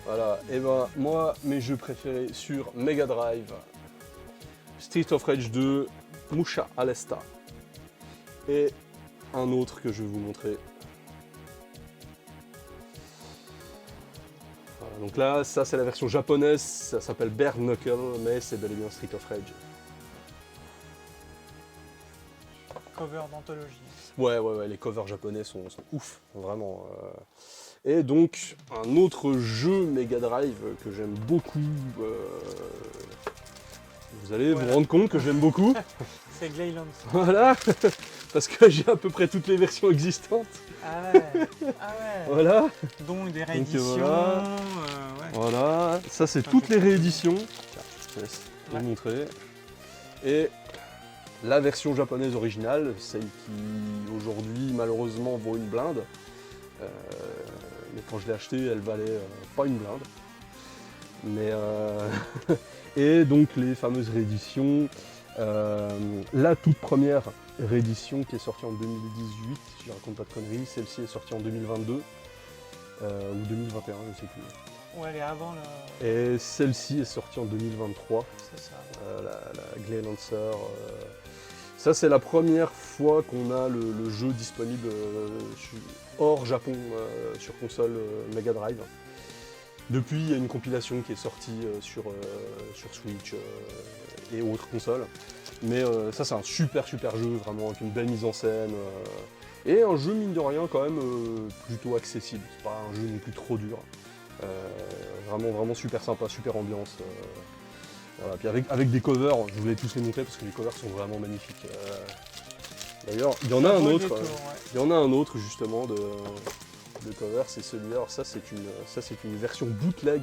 Voilà, et ben moi, mes jeux préférés sur Mega Drive, Street of Rage 2, Musha Alesta, et un autre que je vais vous montrer. Voilà, donc là, ça c'est la version japonaise, ça s'appelle Bare Knuckle, mais c'est bel et bien Street of Rage. covers d'anthologie. Ouais, les covers japonais sont ouf, vraiment. Et donc, un autre jeu Mega Drive que j'aime beaucoup, vous allez vous rendre compte que j'aime beaucoup, C'est Glaylands. voilà, parce que j'ai à peu près toutes les versions existantes, Ah ouais. voilà, Donc des rééditions. voilà. Ouais. voilà, ça c'est toutes les rééditions, tiens, je te laisse te montrer, et la version japonaise originale, celle qui aujourd'hui malheureusement vaut une blinde, mais quand je l'ai achetée elle valait pas une blinde, mais et donc les fameuses rééditions, la toute première réédition qui est sortie en 2018, si je raconte pas de conneries, celle-ci est sortie en 2022 ou 2021, je sais plus. Ouais, elle est avant là. Et celle-ci est sortie en 2023, C'est ça. la Glaylancer. Ça c'est la première fois qu'on a le jeu disponible hors Japon sur console Mega Drive. Depuis, il y a une compilation qui est sortie sur Switch et autres consoles. Mais ça c'est un super jeu, vraiment, avec une belle mise en scène. Et un jeu mine de rien quand même plutôt accessible. C'est pas un jeu non plus trop dur. Vraiment super sympa, super ambiance. Voilà. Puis avec des covers, je voulais tous les montrer parce que les covers sont vraiment magnifiques. D'ailleurs, il y en a un autre. Il y en a un autre justement de cover, c'est celui-là. Alors ça c'est une version bootleg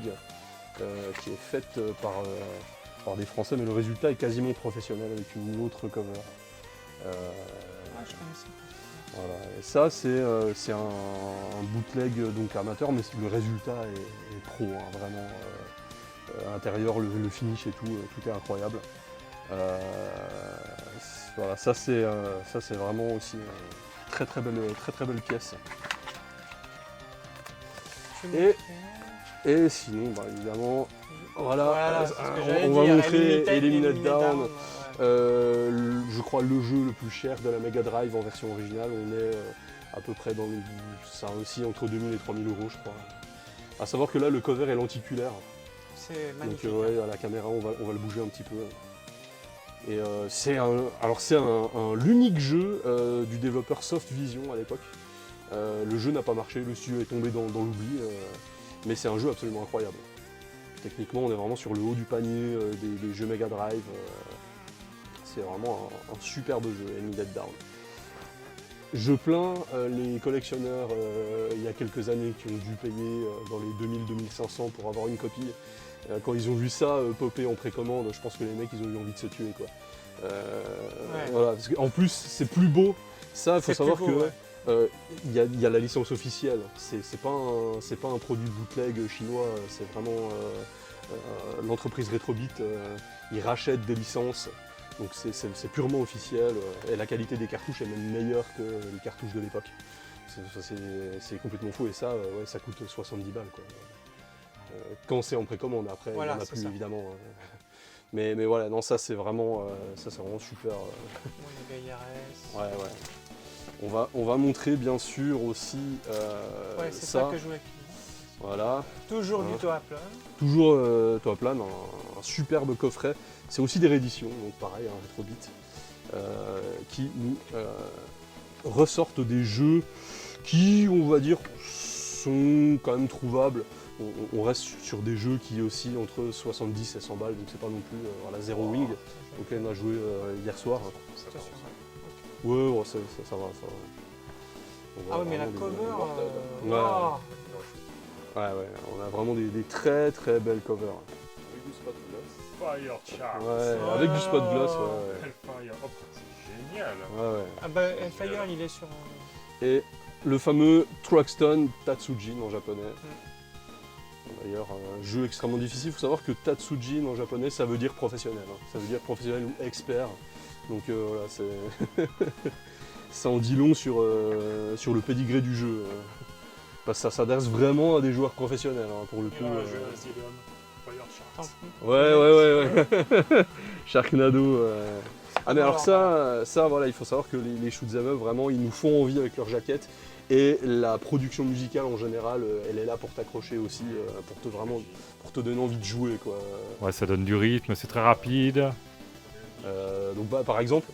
qui est faite par des Français, mais le résultat est quasiment professionnel avec une autre cover. Ah, je connaissais pas. Voilà. Et ça c'est un bootleg donc amateur, mais le résultat est pro, hein, vraiment. À l'intérieur, le finish et tout est incroyable. Voilà, ça c'est vraiment aussi une très belle pièce. Et sinon, bah, évidemment, voilà, c'est ce que on j'allais va dire, montrer Eliminated Eliminate Down. ouais. Je crois le jeu le plus cher de la Mega Drive en version originale. On est à peu près dans ça aussi entre 2000 et 3000 euros, je crois. À savoir que là, le cover est lenticulaire. C'est magnifique. Donc à la caméra, on va le bouger un petit peu. Et c'est l'unique jeu du développeur Soft Vision à l'époque. Le jeu n'a pas marché, le studio est tombé dans l'oubli, mais c'est un jeu absolument incroyable. Techniquement, on est vraiment sur le haut du panier des jeux Mega Drive. C'est vraiment un superbe jeu, Eliminate Down. Je plains les collectionneurs il y a quelques années qui ont dû payer dans les 2000-2500 pour avoir une copie. Quand ils ont vu ça popper en précommande, je pense que les mecs ils ont eu envie de se tuer, quoi. Voilà, parce qu'en plus c'est plus beau. Ça, il faut savoir que il y a la licence officielle. C'est pas un produit bootleg chinois. C'est vraiment l'entreprise Retrobit. Ils rachètent des licences. Donc c'est purement officiel. Et la qualité des cartouches est même meilleure que les cartouches de l'époque. C'est complètement fou. Et ça, ça coûte 70 balles, quoi. Quand c'est en précommande, après Voilà, il n'y en a plus ça. évidemment. Mais voilà, non, ça c'est vraiment super. Les VIRS. Ouais. On va montrer bien sûr aussi C'est ça que je voulais. Voilà. Toujours du Toaplan. Toujours Toaplan, un superbe coffret. C'est aussi des rééditions, donc pareil, un Retrobit, qui nous ressortent des jeux qui, on va dire, sont quand même trouvables. On reste sur des jeux qui oscillent entre 70 et 100 balles, donc c'est pas non plus voilà, Zero Wing, auquel on a joué hier soir. Ouais, ça va. Ah ouais, mais la cover... Ouais, on a vraiment des très belles covers. Avec du spot glace. Fire Charm. Ouais, avec du spot gloss, Hellfire, oh, c'est génial. ouais. Ah bah, Hellfire, il est sur... Et le fameux Truckstone Tatsujin en japonais. D'ailleurs, un jeu extrêmement difficile. Il faut savoir que Tatsujin en japonais, ça veut dire professionnel. Hein. Ça veut dire professionnel ou expert. Donc voilà, ça en dit long sur le pédigré du jeu. Parce que ça s'adresse vraiment à des joueurs professionnels, hein, pour le coup. Fire Charm. Ouais. Sharknado. Ah mais alors ça voilà, il faut savoir que les shoot'em up, vraiment, ils nous font envie avec leurs jaquettes. Et la production musicale en général, elle est là pour t'accrocher aussi, pour te donner envie de jouer, quoi. Ouais, ça donne du rythme, c'est très rapide. Donc par exemple,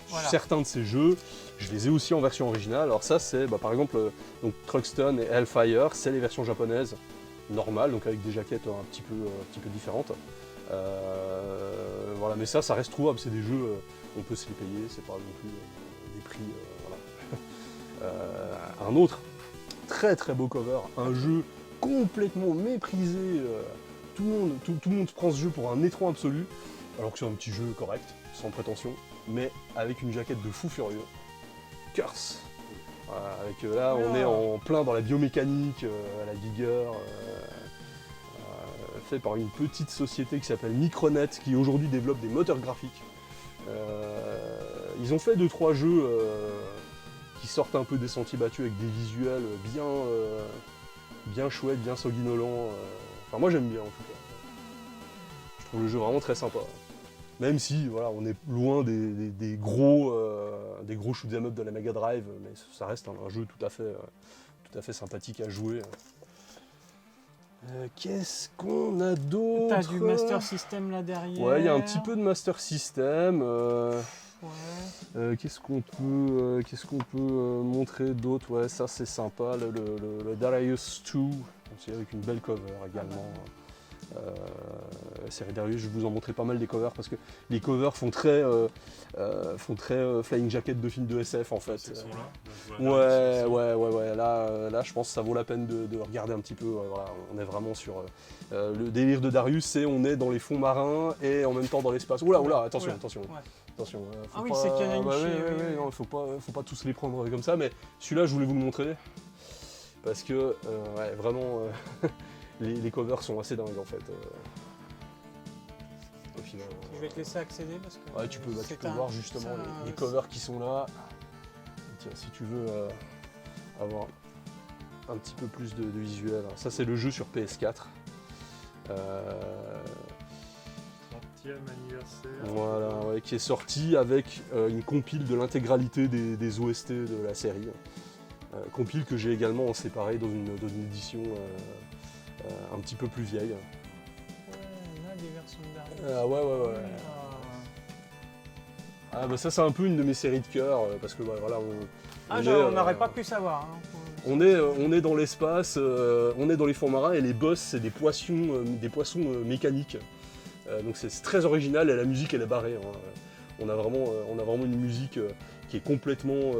Voilà. certains de ces jeux, je les ai aussi en version originale. Alors ça, c'est par exemple donc Truxton et Hellfire, c'est les versions japonaises normales, donc avec des jaquettes un petit peu différentes. Voilà, mais ça reste trouvable. C'est des jeux, on peut se les payer, c'est pas non plus des prix. Voilà. Un autre très très beau cover, un jeu complètement méprisé. Tout le monde prend ce jeu pour un étron absolu, alors que c'est un petit jeu correct, sans prétention, mais avec une jaquette de fou furieux. Curse. Voilà, avec, là, on est en plein dans la biomécanique, à la Giger, fait par une petite société qui s'appelle Micronet, qui aujourd'hui développe des moteurs graphiques. Ils ont fait 2-3 jeux qui sortent un peu des sentiers battus avec des visuels bien chouettes, bien sanguinolents. Enfin, moi j'aime bien en tout cas. Je trouve le jeu vraiment très sympa. Même si voilà, on est loin des gros shoot'em up de la Mega Drive, mais ça reste un jeu tout à fait sympathique à jouer. Qu'est-ce qu'on a d'autre? T'as du Master System là derrière. Ouais, il y a un petit peu de Master System. Ouais. Qu'est-ce qu'on peut montrer d'autre? Ouais, ça c'est sympa, le Darius 2, c'est avec une belle cover également. La série Darius, je vais vous en montrer pas mal des covers parce que les covers font très Flying Jacket de films de SF en fait. Ouais. Là, je pense que ça vaut la peine de regarder un petit peu. Voilà, on est vraiment sur le délire de Darius, c'est on est dans les fonds marins et en même temps dans l'espace. Oula, attention. Ouais. Attention, Ah oui, c'est qu'il y en a une ouais, non, faut pas tous les prendre comme ça, mais celui-là, je voulais vous le montrer parce que ouais, vraiment, les covers sont assez dingues en fait. Au final, Je vais te laisser accéder parce que. ouais, tu peux voir justement les covers qui sont là. Tiens, si tu veux avoir un petit peu plus de visuel. Ça, c'est le jeu sur PS4. 30e anniversaire. Voilà, ouais, qui est sorti avec une compile de l'intégralité des OST de la série. Compile que j'ai également séparé dans une édition un petit peu plus vieille. Ouais, là, des versions de Darius. Ah ouais. Ah bah ça c'est un peu une de mes séries de cœur parce que voilà On n'aurait pas pu savoir. Hein. On est dans l'espace, on est dans les fonds marins et les boss c'est des poissons mécaniques. Donc c'est très original et la musique elle est barrée. Hein. On a vraiment une musique qui est complètement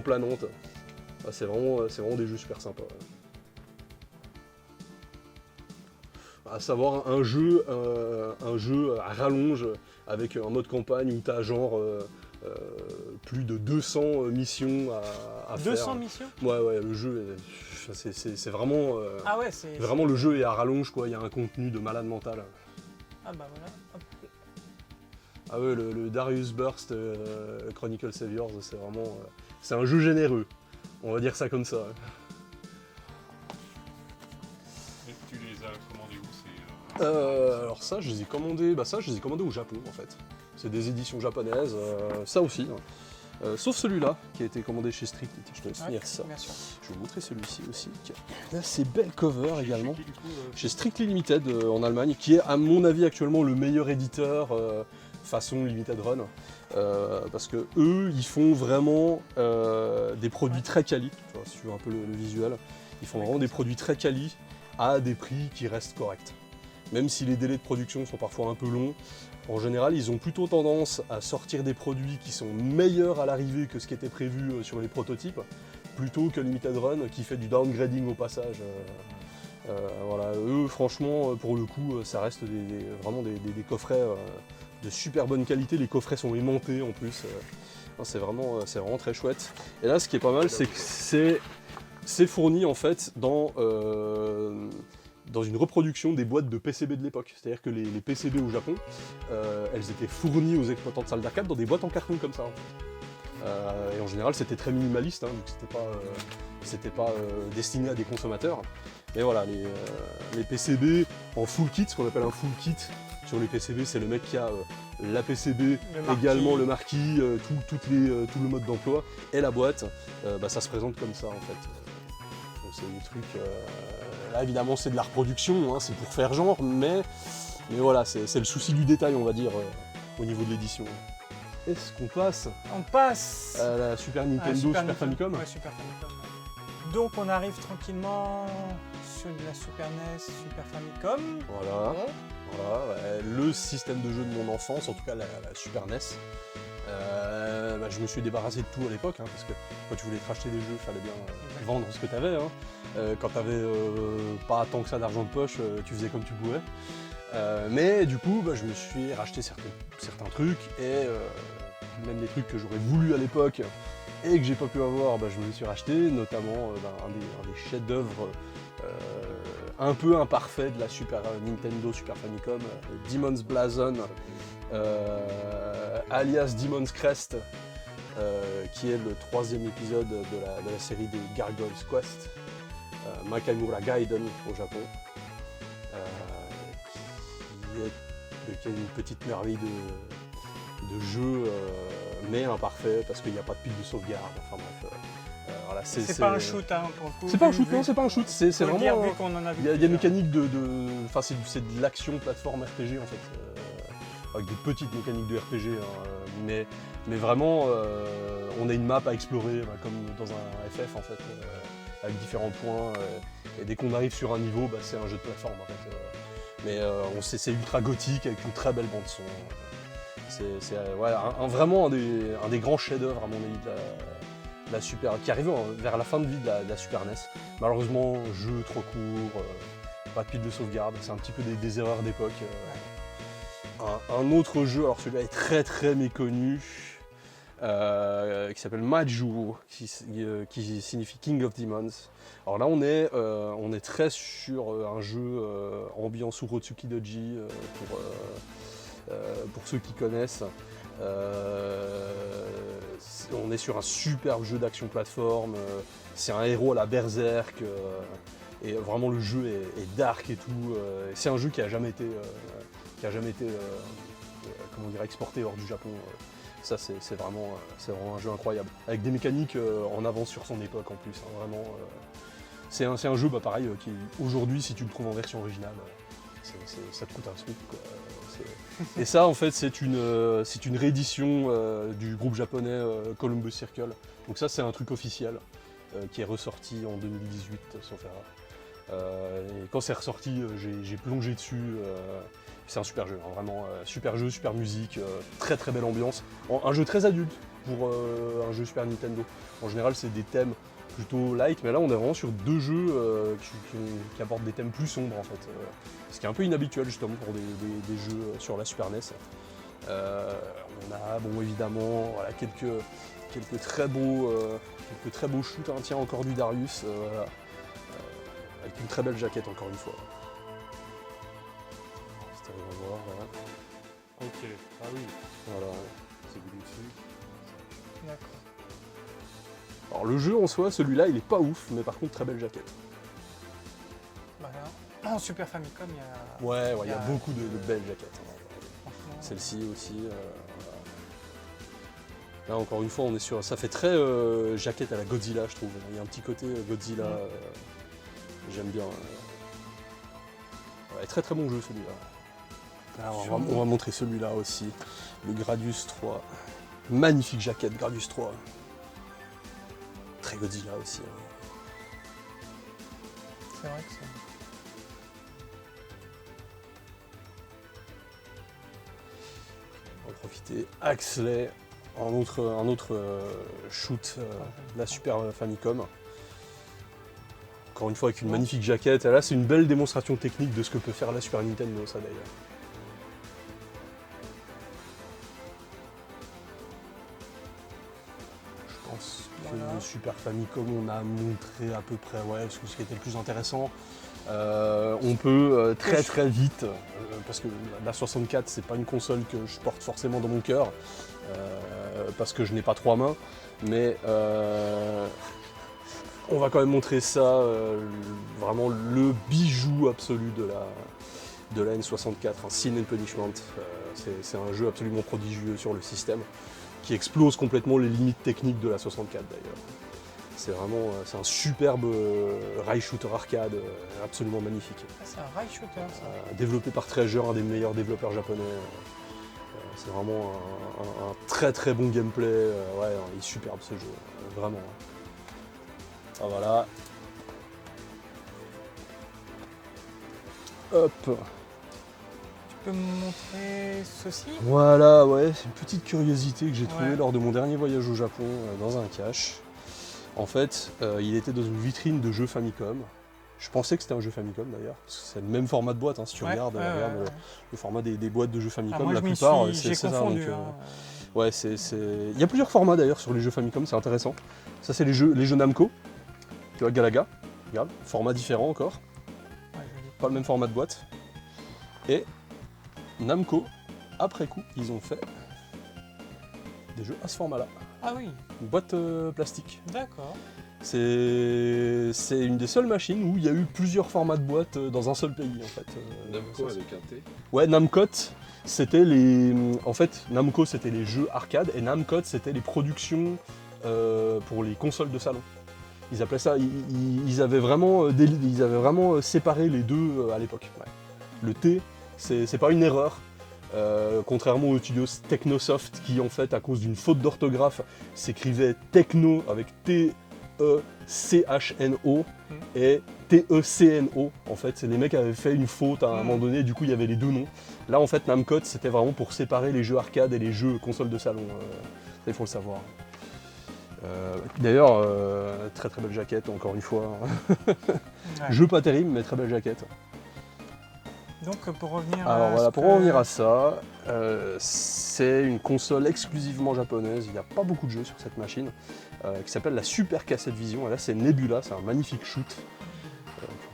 planante. Ah, c'est vraiment des jeux super sympas. À savoir un jeu à rallonge avec un mode campagne où tu as genre plus de 200 missions à faire. 200 missions? Ouais, le jeu, c'est vraiment... Ah ouais, vraiment le jeu est à rallonge, quoi. Il y a un contenu de malade mental. Ah bah voilà. Hop. Ah ouais, le Darius Burst Chronicle Saviors, c'est vraiment... c'est un jeu généreux. On va dire ça comme ça. Et tu les as commandés où? Alors ça, je les ai commandés au Japon, en fait. C'est des éditions japonaises, ça aussi. Sauf celui-là, qui a été commandé chez Strictly. Je te laisse finir ça. Bien sûr. Je vais vous montrer celui-ci aussi. Là, c'est belle cover également. Chez Strictly Limited en Allemagne, qui est à mon avis actuellement le meilleur éditeur façon Limited Run. Parce que eux, ils font vraiment des produits très quali. Si tu veux un peu le visuel. Ils font vraiment des produits très quali à des prix qui restent corrects. Même si les délais de production sont parfois un peu longs, en général, ils ont plutôt tendance à sortir des produits qui sont meilleurs à l'arrivée que ce qui était prévu sur les prototypes, plutôt que Limited Run qui fait du downgrading au passage. Voilà, eux, franchement, pour le coup, ça reste vraiment des coffrets de super bonne qualité. Les coffrets sont aimantés en plus. C'est vraiment très chouette. Et là, ce qui est pas mal, c'est que c'est fourni en fait dans une reproduction des boîtes de PCB de l'époque. C'est-à-dire que les PCB au Japon, elles étaient fournies aux exploitants de salles d'arcade dans des boîtes en carton comme ça. Et en général, c'était très minimaliste, hein, donc c'était pas destiné à des consommateurs. Mais voilà, les PCB en full kit, ce qu'on appelle un full kit sur les PCB, c'est le mec qui a la PCB, également le marquis, tout le mode d'emploi et la boîte. Ça se présente comme ça en fait. Donc c'est des trucs... Là évidemment c'est de la reproduction, hein, c'est pour faire genre, mais voilà, c'est le souci du détail on va dire au niveau de l'édition. est-ce qu'on passe On passe à la Super Nintendo, Ah, Super Famicom? Ouais, Super Famicom. Donc on arrive tranquillement sur de la Super NES, Super Famicom. Voilà, ouais, le système de jeu de mon enfance, en tout cas la Super NES. Je me suis débarrassé de tout à l'époque, hein, parce que quand tu voulais te racheter des jeux, il fallait bien vendre ce que tu avais. Quand tu n'avais pas tant que ça d'argent de poche, tu faisais comme tu pouvais. Mais du coup, je me suis racheté certains trucs, et même des trucs que j'aurais voulu à l'époque et que j'ai pas pu avoir, je me les suis racheté, notamment un des chefs-d'œuvre un peu imparfait de la Super Nintendo, Super Famicom, Demon's Blazon, alias Demon's Crest, qui est le 3e épisode de la série des Gargoyle's Quest, Makamura Gaiden au Japon, qui est une petite merveille de jeu, mais imparfait parce qu'il n'y a pas de pile de sauvegarde. Enfin bref, voilà, c'est pas un shoot pour le coup. C'est pas un shoot, non, c'est pas un shoot. C'est Faut le vraiment. dire, vu qu'on en a vu Il y a plusieurs. mécaniques enfin, c'est de l'action plateforme RPG en fait, avec des petites mécaniques de RPG, mais vraiment, on a une map à explorer, comme dans un FF en fait, avec différents points. Et dès qu'on arrive sur un niveau, c'est un jeu de plateforme en fait. Mais c'est ultra gothique avec une très belle bande son. C'est vraiment un des grands chefs-d'œuvre à mon avis de la Super, qui arrive vers la fin de vie de la Super NES. Malheureusement, jeu trop court, pas de pile de sauvegarde, c'est un petit peu des erreurs d'époque. Un autre jeu, alors celui-là est très très méconnu, qui s'appelle Majou, qui signifie King of Demons. Alors là on est très sur un jeu ambiance Urotsuki Doji, pour ceux qui connaissent. On est sur un superbe jeu d'action plateforme, c'est un héros à la Berserk, et vraiment le jeu est dark et tout. C'est un jeu qui a jamais été comment dire, exporté hors du Japon. Ça c'est vraiment un jeu incroyable, avec des mécaniques en avance sur son époque en plus, vraiment. C'est un jeu pareil qui aujourd'hui, si tu le trouves en version originale, ça te coûte un SMIC, quoi. Et ça en fait c'est une réédition du groupe japonais Columbus Circle. Donc ça c'est un truc officiel qui est ressorti en 2018 sauf erreur. Et quand c'est ressorti, j'ai plongé dessus. C'est un super jeu, vraiment super jeu, super musique, très très belle ambiance. Un jeu très adulte pour un jeu Super Nintendo. En général c'est des thèmes plutôt light, mais là on est vraiment sur deux jeux qui abordent des thèmes plus sombres en fait. Ce qui est un peu inhabituel justement pour des jeux sur la Super NES. On a évidemment voilà, quelques très beaux shoots, tiens encore du Darius, avec une très belle jaquette encore une fois. C'était à voir, voilà. Ok, ah oui, Voilà. c'est du dessus. D'accord. Alors le jeu en soi, celui-là il est pas ouf, mais par contre très belle jaquette. Voilà. En Super Famicom, il y a. Ouais, il y a beaucoup de belles jaquettes. Franchement, Celle-ci aussi. Là encore une fois, on est sur. Ça fait très jaquette à la Godzilla, je trouve. Il y a un petit côté Godzilla. J'aime bien. Ouais, très très bon jeu celui-là. Alors, on va montrer celui-là aussi. Le Gradius 3. Magnifique jaquette Gradius 3. Très Godzilla aussi. c'est vrai que c'est. On va profiter. Axley, un autre shoot de la Super Famicom. Encore une fois avec une magnifique jaquette. Et là c'est une belle démonstration technique de ce que peut faire la Super Nintendo, ça d'ailleurs. Je pense que le Super Famicom on a montré à peu près ce qui était le plus intéressant. On peut très très vite, parce que la 64 c'est pas une console que je porte forcément dans mon cœur, parce que je n'ai pas trois mains, mais on va quand même montrer ça, vraiment le bijou absolu de la N64, Sin and Punishment. C'est un jeu absolument prodigieux sur le système, qui explose complètement les limites techniques de la 64 d'ailleurs. C'est un superbe rail shooter arcade, absolument magnifique. Ah, c'est un rail shooter ça. Développé par Treasure, un des meilleurs développeurs japonais. C'est vraiment un très très bon gameplay. Ouais, il est superbe ce jeu, vraiment. Ah, voilà. Hop. Tu peux me montrer ceci? Voilà, ouais, c'est une petite curiosité que j'ai trouvée Ouais. lors de mon dernier voyage au Japon dans un cache. En fait, il était dans une vitrine de jeux Famicom. Je pensais que c'était un jeu Famicom d'ailleurs, parce que c'est le même format de boîte, hein, si tu Ouais, regardes, ouais, regarde, ouais. le format des boîtes de jeux Ah, Famicom, moi, la je m'y plupart, suis, j'ai c'est ça. confondu. Donc, Hein. ouais, il y a plusieurs formats d'ailleurs sur les jeux Famicom, c'est intéressant. Ça, c'est les jeux Namco. Tu vois, Galaga, regarde, format différent encore, Ouais, je l'ai pas le même format de boîte. Et Namco, après coup, ils ont fait des jeux à ce format-là. Ah oui, Une boîte plastique. d'accord. C'est une des seules machines où il y a eu plusieurs formats de boîte dans un seul pays en fait. Namco Ça, avec un T. ouais, Namcot, c'était les. En fait, Namco c'était les jeux arcade et Namcot c'était les productions pour les consoles de salon. Ils appelaient ça. Ils avaient vraiment, séparé les deux à l'époque. Ouais. Le T, c'est pas une erreur. Contrairement aux studios Technosoft qui en fait à cause d'une faute d'orthographe s'écrivait Techno avec T-E-C-H-N-O et T-E-C-N-O. En fait, c'est les mecs qui avaient fait une faute à un moment donné, du coup il y avait les deux noms. Là en fait Namcot c'était vraiment pour séparer les jeux arcade et les jeux consoles de salon. Ça il faut le savoir. D'ailleurs, très très belle jaquette encore une fois. Ouais. Jeu pas terrible mais très belle jaquette. Donc pour revenir Alors à voilà, ce pour que- en revenir à ça, c'est une console exclusivement japonaise, il n'y a pas beaucoup de jeux sur cette machine, qui s'appelle la Super Cassette Vision, et là c'est Nebula, c'est un magnifique shoot,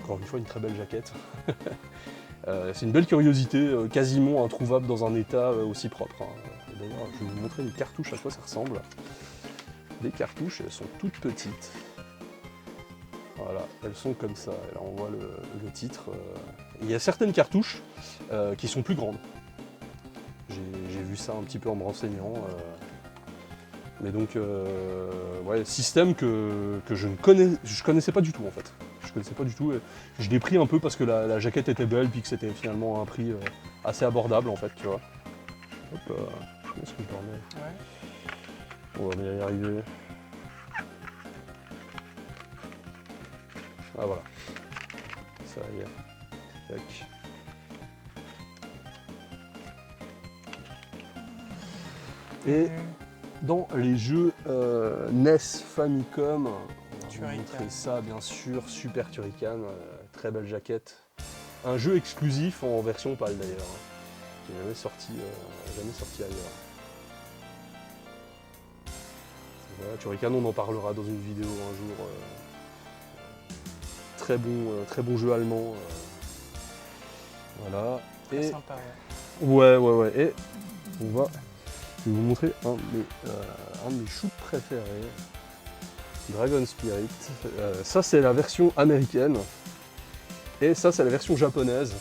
encore une fois une très belle jaquette. C'est une belle curiosité, quasiment introuvable dans un état aussi propre. Hein. D'ailleurs, je vais vous montrer les cartouches, à quoi ça ressemble. Les cartouches, elles sont toutes petites. Voilà, elles sont comme ça, et là on voit le titre. Il y a certaines cartouches qui sont plus grandes. J'ai vu ça un petit peu en me renseignant. Mais donc, ouais, système que je connaissais pas du tout en fait. Je connaissais pas du tout. Et je l'ai pris un peu parce que la jaquette était belle, puis que c'était finalement un prix assez abordable en fait, tu vois. Hop, où est-ce que je le remets ? Ouais. On va bien y arriver. Ah voilà. Ça y est. Tac. Et dans les jeux NES Famicom, on va vous Turrican. montrer ça bien sûr, Super Turrican, très belle jaquette. Un jeu exclusif en version PAL d'ailleurs, hein, qui n'est jamais sorti ailleurs. Voilà, Turrican, on en parlera dans une vidéo un jour. Très bon jeu allemand. Voilà. Très Et sympa. Ouais. ouais. Et je vais vous montrer un de mes shoots préférés. Dragon Spirit. Ça c'est la version américaine. Et ça c'est la version japonaise.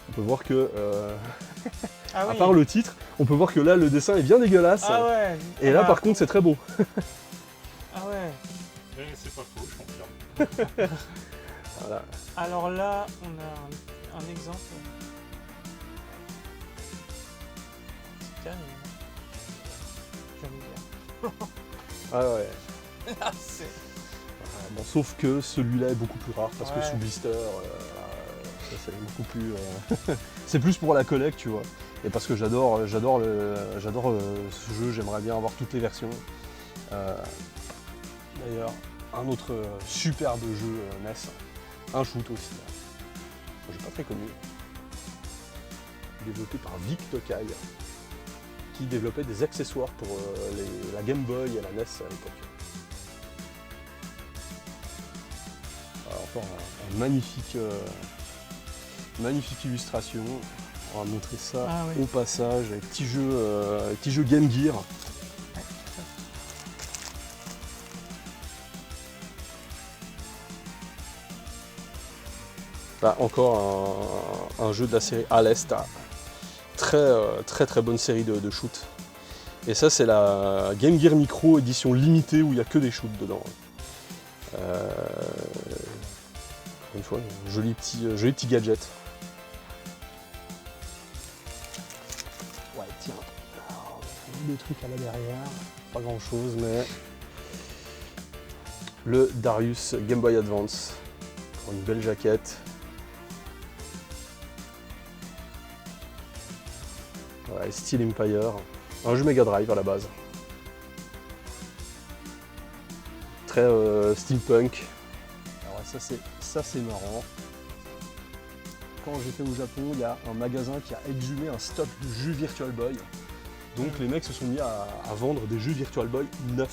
On peut voir que, Ah à oui. part le titre, on peut voir que là le dessin est bien dégueulasse. Ah ouais. Et là Ah, par contre c'est très beau. Ah ouais. Mais c'est pas faux, je confirme. Voilà. Alors là, on a un exemple. C'est terrible. J'aime bien. Ah ouais. Là, c'est. Bon, sauf que celui-là est beaucoup plus rare parce que Ouais. sous blister, ça c'est beaucoup plus. C'est plus pour la collecte, tu vois. Et parce que j'adore ce jeu, j'aimerais bien avoir toutes les versions. D'ailleurs, un autre superbe jeu NES, un shoot aussi. Un jeu pas très connu. Développé par Vic Tokai, qui développait des accessoires pour la Game Boy et la NES à l'époque. Encore une magnifique illustration. On va montrer ça Ah oui. au passage, avec petit jeu Game Gear. Là, encore un jeu de la série Alesta. Très bonne série de shoots. Et ça c'est la Game Gear Micro édition limitée où il n'y a que des shoots dedans. Une fois, joli petit gadget. Ouais, tiens. des trucs à la derrière, pas grand chose, mais le Darius Game Boy Advance, une belle jaquette. Ouais, Steel Empire, un jeu Mega Drive à la base. Très steampunk. Alors ça c'est marrant. Quand j'étais au Japon, il y a un magasin qui a exhumé un stock de jeux Virtual Boy. Donc les mecs se sont mis à vendre des jeux Virtual Boy neufs.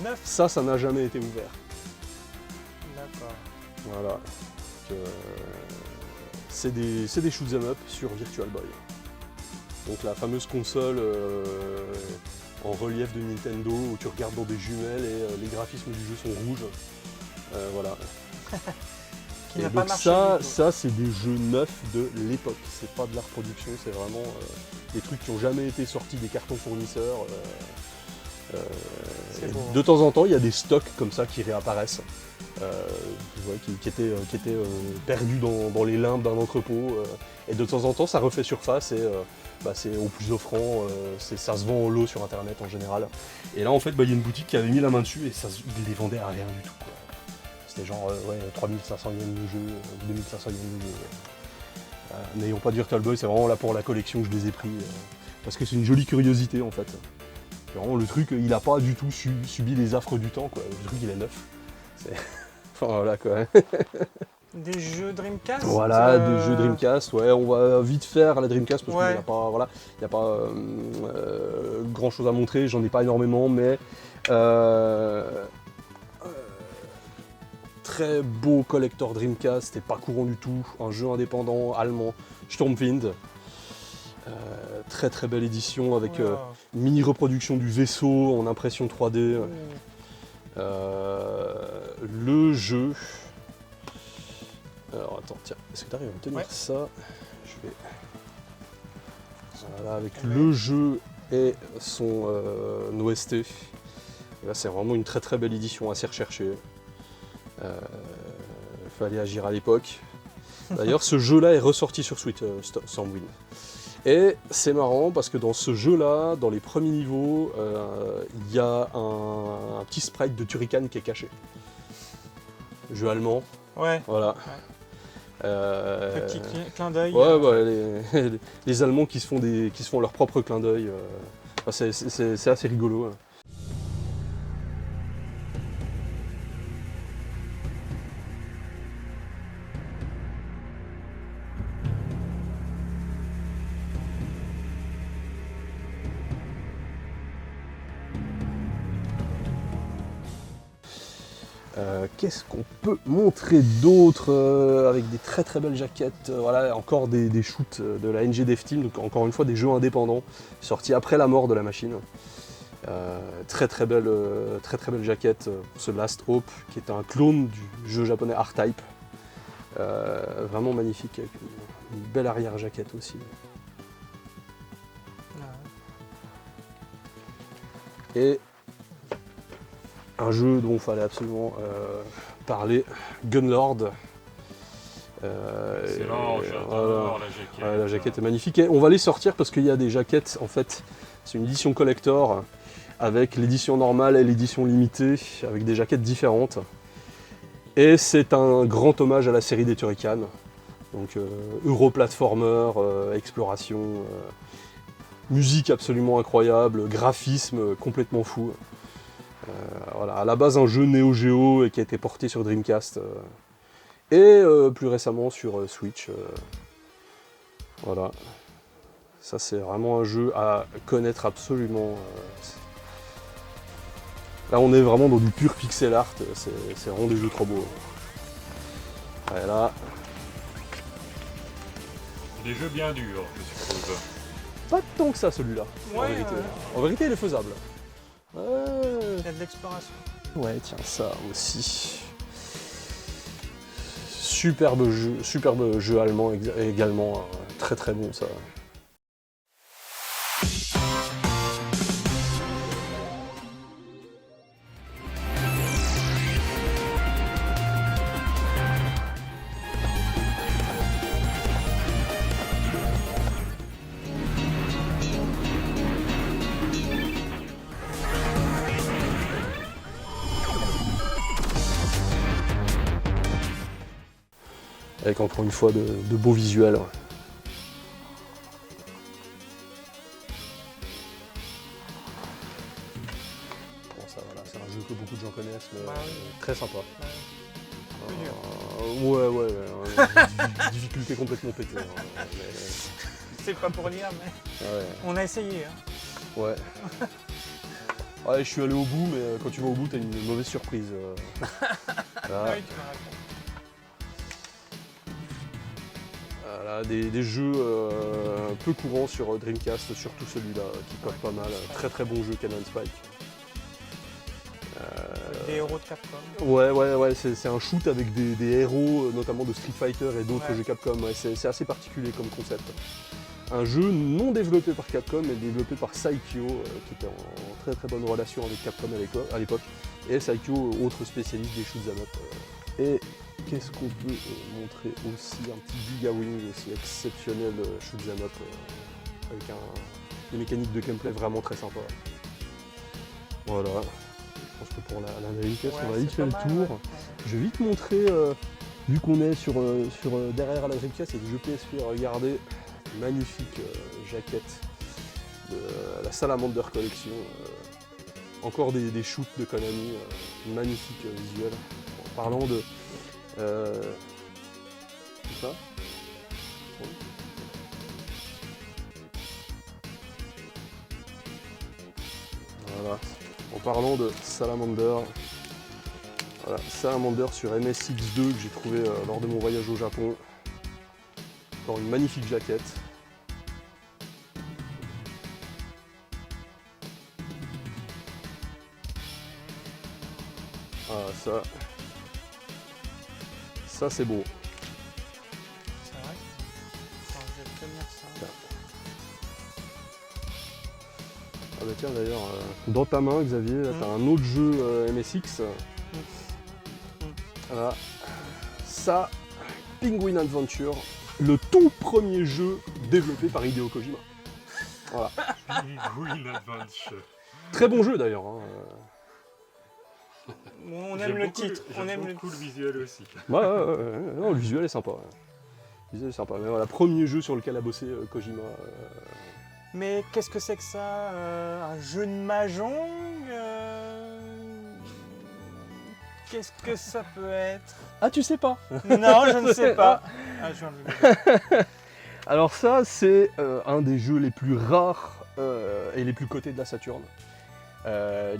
Neuf. Ça n'a jamais été ouvert. D'accord. Voilà. Donc, c'est des shoot'em up sur Virtual Boy. Donc la fameuse console en relief de Nintendo où tu regardes dans des jumelles et les graphismes du jeu sont rouges. Voilà. Qui Et n'a pas donc marché. du tout. ça c'est des jeux neufs de l'époque. C'est pas de la reproduction, c'est vraiment des trucs qui n'ont jamais été sortis des cartons fournisseurs. C'est beau, hein. De temps en temps, il y a des stocks comme ça qui réapparaissent, qui étaient perdus dans les limbes d'un entrepôt. Et de temps en temps, ça refait surface et c'est au plus offrant. Ça se vend en lot sur internet en général. Et là, en fait, il y a une boutique qui avait mis la main dessus et ils les vendaient à rien du tout, quoi. C'était genre 3500 yens de jeu, 2500 yens de jeu. N'ayant pas de Virtual Boy, c'est vraiment là pour la collection que je les ai pris. Parce que c'est une jolie curiosité en fait. Vraiment, le truc, il n'a pas du tout subi les affres du temps, quoi. Le truc, il est neuf. Enfin, voilà, quoi. Des jeux Dreamcast. Voilà, des jeux Dreamcast, ouais. On va vite faire la Dreamcast parce Ouais. qu'il n'y a pas grand chose à montrer. J'en ai pas énormément, mais très beau collector Dreamcast, c'était pas courant du tout. Un jeu indépendant allemand, Sturmwind. Très très belle édition avec Voilà. une mini reproduction du vaisseau en impression 3D. Le jeu. Alors attends, tiens, est-ce que tu arrives à me tenir Ouais. ça? Je vais. Voilà, avec le jeu et son OST. Et là, c'est vraiment une très très belle édition, assez recherchée. Fallait agir à l'époque. D'ailleurs, ce jeu-là est ressorti sur Switch, Stormwind. Et c'est marrant parce que dans ce jeu-là, dans les premiers niveaux, il y a un petit sprite de Turrican qui est caché. Jeu allemand, Ouais. voilà. Petit clin d'œil. Ouais, les Allemands qui se font leur propre clin d'œil. C'est assez rigolo. Hein. Qu'est-ce qu'on peut montrer d'autre avec des très très belles jaquettes, voilà, encore des shoots de la NG Dev Team, donc encore une fois des jeux indépendants sortis après la mort de la machine. Très très belle jaquette pour ce Last Hope qui est un clone du jeu japonais R-Type. Vraiment magnifique avec une belle arrière jaquette aussi. Et un jeu dont il fallait absolument parler, Gunlord. Excellent, j'adore la jaquette. Ouais, la jaquette est magnifique. Et on va les sortir parce qu'il y a des jaquettes, en fait, c'est une édition collector avec l'édition normale et l'édition limitée, avec des jaquettes différentes. Et c'est un grand hommage à la série des Turrican. Donc Europlatformer, exploration, musique absolument incroyable, graphisme complètement fou. Voilà, à la base un jeu Neo Geo et qui a été porté sur Dreamcast et plus récemment sur Switch. Voilà, ça c'est vraiment un jeu à connaître absolument. Là on est vraiment dans du pur pixel art, c'est vraiment des jeux trop beaux. Ouais, là. Des jeux bien durs, je suppose. Pas tant que ça celui-là, en Ouais, vérité. ouais. En vérité il est faisable. Il y a de l'exploration. Ouais, tiens, ça aussi. Superbe jeu allemand également, hein. Très très bon ça. avec encore une fois de beaux visuels. Bon, ça, voilà, c'est un jeu que beaucoup de gens connaissent, mais Bah oui. très sympa. Plus dur. Ouais, difficulté complètement pétée. Hein, C'est pas pour dire, mais ouais. on a essayé. Hein. Ouais. Ouais, je suis allé au bout, mais quand tu vas au bout, t'as une mauvaise surprise. Voilà. Oui, tu m'as raconté. Voilà, des jeux peu courants sur Dreamcast, surtout celui-là, qui cote pas mal. Très très bon jeu Cannon Spike. Des héros de Capcom. Ouais, c'est un shoot avec des héros, notamment de Street Fighter et d'autres Ouais. jeux Capcom. Ouais, c'est assez particulier comme concept. Un jeu non développé par Capcom, mais développé par Saikyo, qui était en très très bonne relation avec Capcom à l'époque. Et Saikyo, autre spécialiste des shoot'em up. Et qu'est-ce qu'on peut montrer aussi? Un petit Giga Wing aussi exceptionnel shoot'em up, avec des mécaniques de gameplay vraiment très sympas. Voilà. Je pense que pour la Dreamcast, on va vite faire le tour. Je vais vite montrer, vu qu'on est sur derrière la Dreamcast, il y a des jeux PSP à regarder. Magnifique jaquette de la Salamander Collection. Encore des shoots de Konami, magnifique visuel. En parlant de... c'est ça? Voilà. En parlant de Salamander, voilà, Salamander sur MSX2 que j'ai trouvé lors de mon voyage au Japon. Encore une magnifique jaquette. Ah, ça c'est beau. C'est vrai. Attends, je vais tenir ça. Ah bah tiens d'ailleurs, dans ta main Xavier, là, t'as un autre jeu MSX. Voilà. Ça, Penguin Adventure, le tout premier jeu développé par Hideo Kojima. Voilà. Penguin Adventure. Très bon jeu d'ailleurs. Hein. On aime le titre. On aime le le visuel aussi. Ouais, non, le visuel est sympa. Ouais. Le visuel est sympa. Mais voilà, premier jeu sur lequel a bossé Kojima. Mais qu'est-ce que c'est que ça? Un jeu de mahjong? Qu'est-ce que ça peut être? Ah, tu sais pas? Non, je ne sais pas. Ah, je viens de le dire. Alors ça, c'est un des jeux les plus rares et les plus cotés de la Saturn.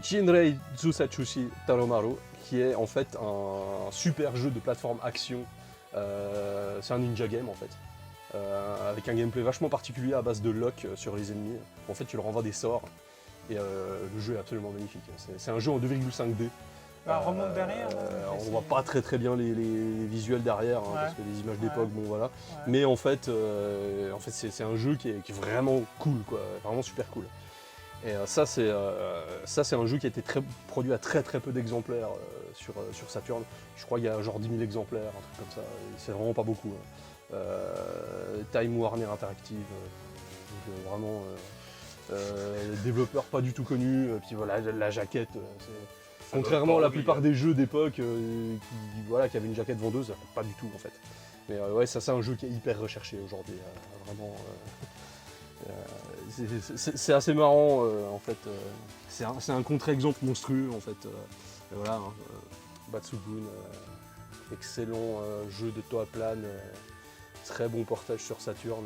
Jinrei Zusatsushi Taromaru, qui est en fait un super jeu de plateforme action. C'est un ninja game en fait. Avec un gameplay vachement particulier à base de lock sur les ennemis. En fait, tu leur envoies des sorts et le jeu est absolument magnifique. C'est un jeu en 2,5D. Bah, remonte derrière. On voit pas très bien les visuels derrière, hein, Ouais. parce que les images d'époque, bon voilà. Ouais. Mais en fait c'est un jeu qui est vraiment cool, quoi, vraiment super cool. Et ça c'est un jeu qui a été produit à très peu d'exemplaires sur Saturn. Je crois qu'il y a genre 10 000 exemplaires, un truc comme ça. Et c'est vraiment pas beaucoup. Hein. Time Warner Interactive, donc vraiment développeur pas du tout connu. Puis voilà, la jaquette. Contrairement à la plupart des jeux d'époque qui avaient une jaquette vendeuse, pas du tout en fait. Mais ouais, ça c'est un jeu qui est hyper recherché aujourd'hui. Vraiment, c'est assez marrant en fait. C'est un contre-exemple monstrueux en fait. Et voilà, hein, Batsugun, excellent jeu de toit plane, très bon portage sur Saturn.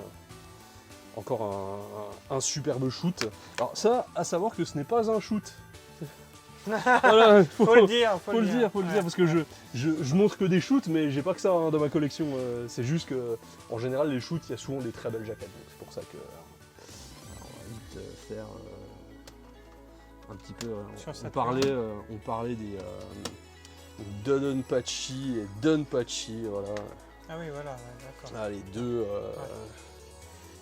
Encore un superbe shoot. Alors ça, à savoir que ce n'est pas un shoot. Voilà, Faut le dire, faut le dire, Ouais. parce que je montre que des shoots, mais j'ai pas que ça hein, dans ma collection. C'est juste que, en général, les shoots, il y a souvent des très belles jaquettes. Donc c'est pour ça que on va vite faire un petit peu. Sur On Saturn. parlait des Dodonpachi et Donpachi, voilà. Ah oui, voilà, ouais, d'accord. Ah,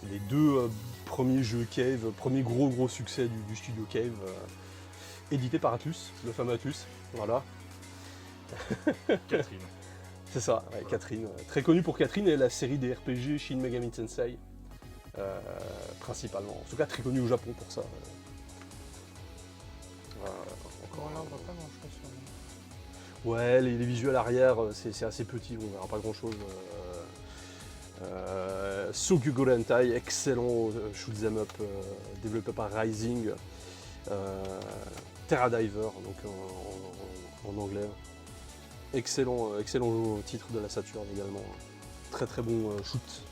les deux premiers jeux Cave, premier gros succès du studio Cave. Édité par Atlus, le fameux Atlus, voilà. Catherine. C'est ça, ouais, Catherine. Très connue pour Catherine et la série des RPG Shin Megami Tensei, principalement. En tout cas, très connue au Japon pour ça. Bon, là, on voit pas grand-chose sur lui. Ouais, les visuels arrière, c'est assez petit, on verra pas grand chose. Sokugo Rentai, excellent shoot 'em up développé par Rising. Terra Diver, donc en anglais. Excellent titre de la Saturn également. Très très bon shoot.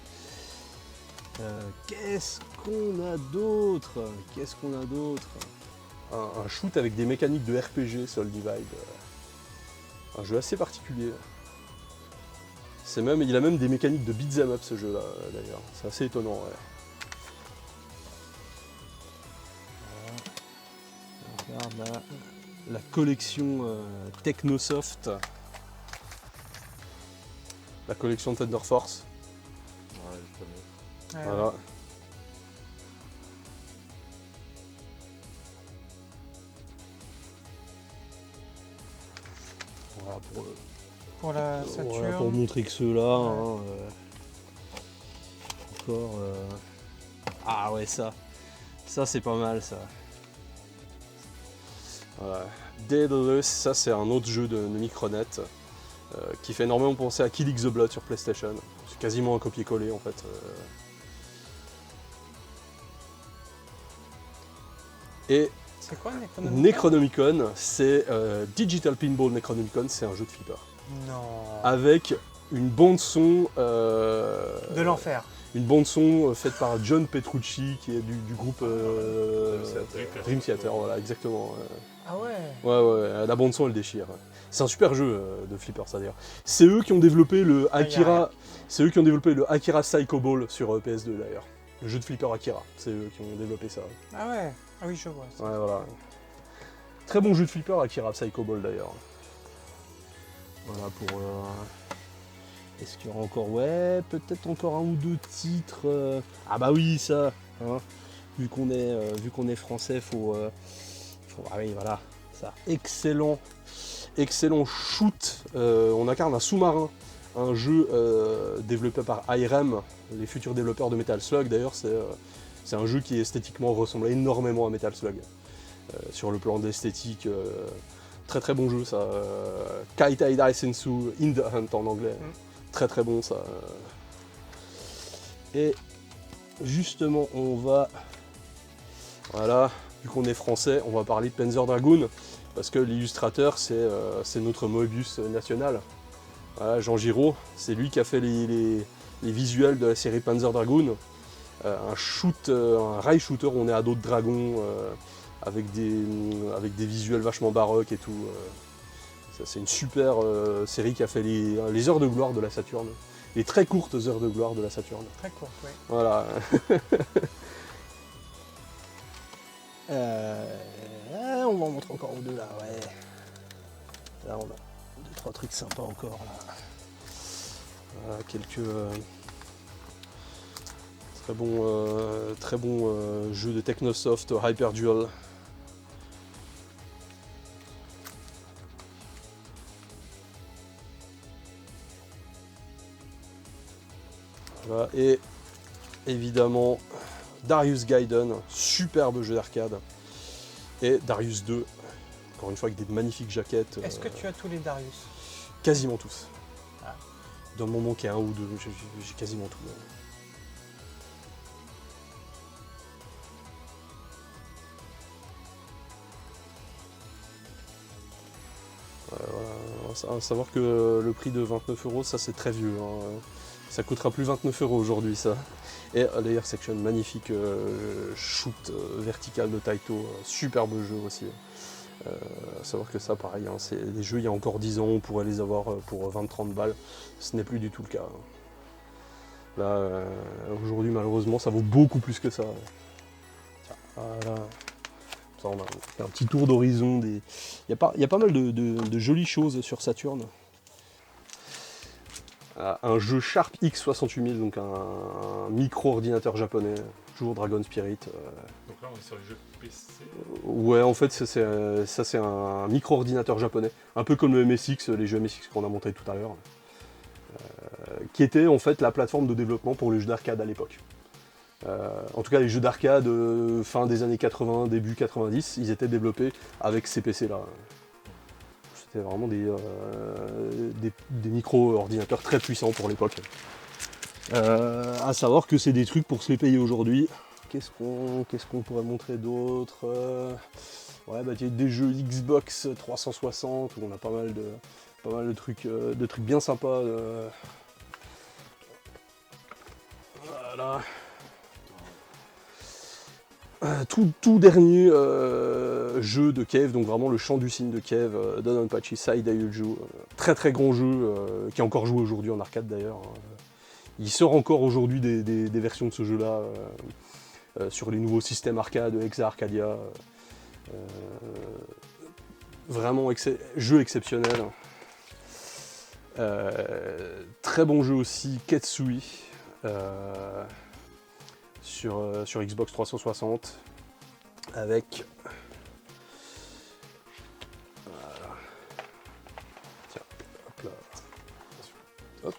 Qu'est-ce qu'on a d'autre un shoot avec des mécaniques de RPG, Soul Divide. Un jeu assez particulier. Il a même des mécaniques de beat'em up ce jeu-là d'ailleurs. C'est assez étonnant. Ouais. On regarde la collection Technosoft. La collection Thunder Force. Ouais, je connais. Voilà. Voilà Pour la Saturn. voilà, pour montrer que ceux-là. Ouais. Encore. Ah ouais, ça. Ça, c'est pas mal, ça. Voilà. Daedalus, ça, c'est un autre jeu de Micronet qui fait énormément penser à Kill the Blood sur PlayStation. C'est quasiment un copier-coller, en fait. Et C'est quoi Necronomicon? Necronomicon, c'est Digital Pinball Necronomicon, c'est un jeu de flipper. Non. Avec une bande-son. De l'enfer. Une bande-son faite par John Petrucci, qui est du groupe Dream Theater, voilà, exactement. Ah ouais. Ouais, la bande-son elle déchire. C'est un super jeu de flipper, ça d'ailleurs. C'est eux qui ont développé le Akira. C'est eux qui ont développé le Akira Psycho Ball sur PS2 d'ailleurs. Le jeu de flipper Akira, c'est eux qui ont développé ça. Ah ouais. Ah oui, je vois. Ouais, voilà. Très bon jeu de flipper Akira Psycho Ball d'ailleurs. Voilà pour. Est-ce qu'il y aura encore. Ouais, peut-être encore un ou deux titres. Ah bah oui, ça. Hein. Vu qu'on est français, faut. Ah oui, voilà. Ça. Excellent shoot. On incarne un sous-marin. Un jeu développé par IREM, les futurs développeurs de Metal Slug. D'ailleurs, c'est un jeu qui esthétiquement ressemble énormément à Metal Slug. Sur le plan d'esthétique, très très bon jeu ça. Kaitai Daisensu in the Hunt en anglais. Très très bon ça. Et justement, on va. Voilà, vu qu'on est français, on va parler de Panzer Dragoon. Parce que l'illustrateur, c'est notre Moebius national. Voilà, Jean Giraud, c'est lui qui a fait les visuels de la série Panzer Dragoon. Un rail shooter où on est à dos de dragons avec des visuels vachement baroques et tout. Ça, c'est une super série qui a fait les heures de gloire de la Saturn. Les très courtes heures de gloire de la Saturn. Très court, oui. Voilà. On va en montrer encore ou deux là, ouais. Là on a 2-3 trucs sympas encore là. Voilà, quelques très bons jeux de Technosoft, Hyper Duel. Voilà, et évidemment Darius Gaiden, superbe jeu d'arcade. Et Darius 2, encore une fois avec des magnifiques jaquettes. Est-ce que tu as tous les Darius? Quasiment tous. Ah. Il doit m'en manquer un ou deux, j'ai quasiment tout. Voilà. À savoir que le prix de 29 €, ça c'est très vieux. Hein. Ça coûtera plus 29 € aujourd'hui ça. Et Layer Section, magnifique shoot vertical de Taito, superbe jeu aussi. À savoir que ça pareil, hein, c'est des jeux il y a encore 10 ans, on pourrait les avoir pour 20-30 balles. Ce n'est plus du tout le cas. Là, aujourd'hui malheureusement ça vaut beaucoup plus que ça. Voilà. Ça, on a fait un petit tour d'horizon. Il y a pas mal de jolies choses sur Saturn. Un jeu Sharp X68000, donc un micro-ordinateur japonais, toujours Dragon Spirit. Donc là on est sur les jeux PC. Ouais, en fait ça c'est un micro-ordinateur japonais, un peu comme le MSX, les jeux MSX qu'on a montrés tout à l'heure, qui était en fait la plateforme de développement pour les jeux d'arcade à l'époque. En tout cas les jeux d'arcade fin des années 80, début 90, ils étaient développés avec ces PC là. C'était vraiment des micro-ordinateurs très puissants pour l'époque. À savoir que c'est des trucs pour se les payer aujourd'hui. Qu'est-ce qu'on pourrait montrer d'autre? Ouais, bah, il y a des jeux Xbox 360 où on a pas mal de trucs bien sympas. Voilà. Tout dernier jeu de Cave, donc vraiment le chant du cygne de Cave, Dodonpachi Saidaiju, très très grand jeu qui est encore joué aujourd'hui en arcade d'ailleurs. Il sort encore aujourd'hui des versions de ce jeu-là sur les nouveaux systèmes arcade, Exa Arcadia. Vraiment jeu exceptionnel. Très bon jeu aussi, Ketsui. Sur Xbox 360 avec voilà. Tiens, hop là. Hop.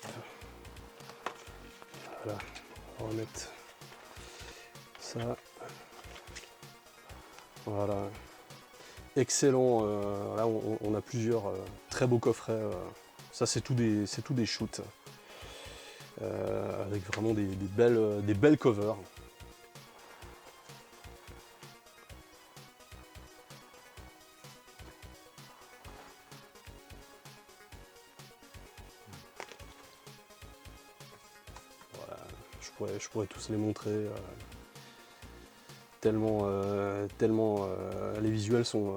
Voilà. On va remettre ça. Voilà. Excellent. Là on a plusieurs très beaux coffrets. Ça c'est tout des shoots. Avec vraiment des belles covers. Voilà, je pourrais tous les montrer. Tellement les visuels sont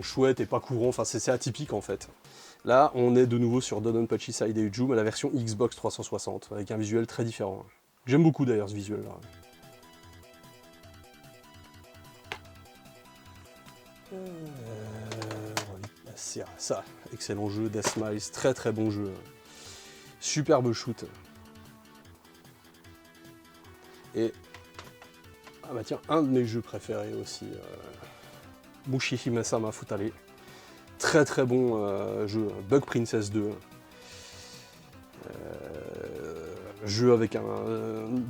chouettes et pas courants. Enfin, c'est atypique en fait. Là, on est de nouveau sur Dodonpachi Saidaiju, mais la version Xbox 360, avec un visuel très différent. J'aime beaucoup d'ailleurs ce visuel-là. C'est ça, excellent jeu, Death Smiles, très très bon jeu. Superbe shoot. Et, ah bah tiens, un de mes jeux préférés aussi, Mushihime-sama Futale. Très très bon jeu, Bug Princess 2. Jeu avec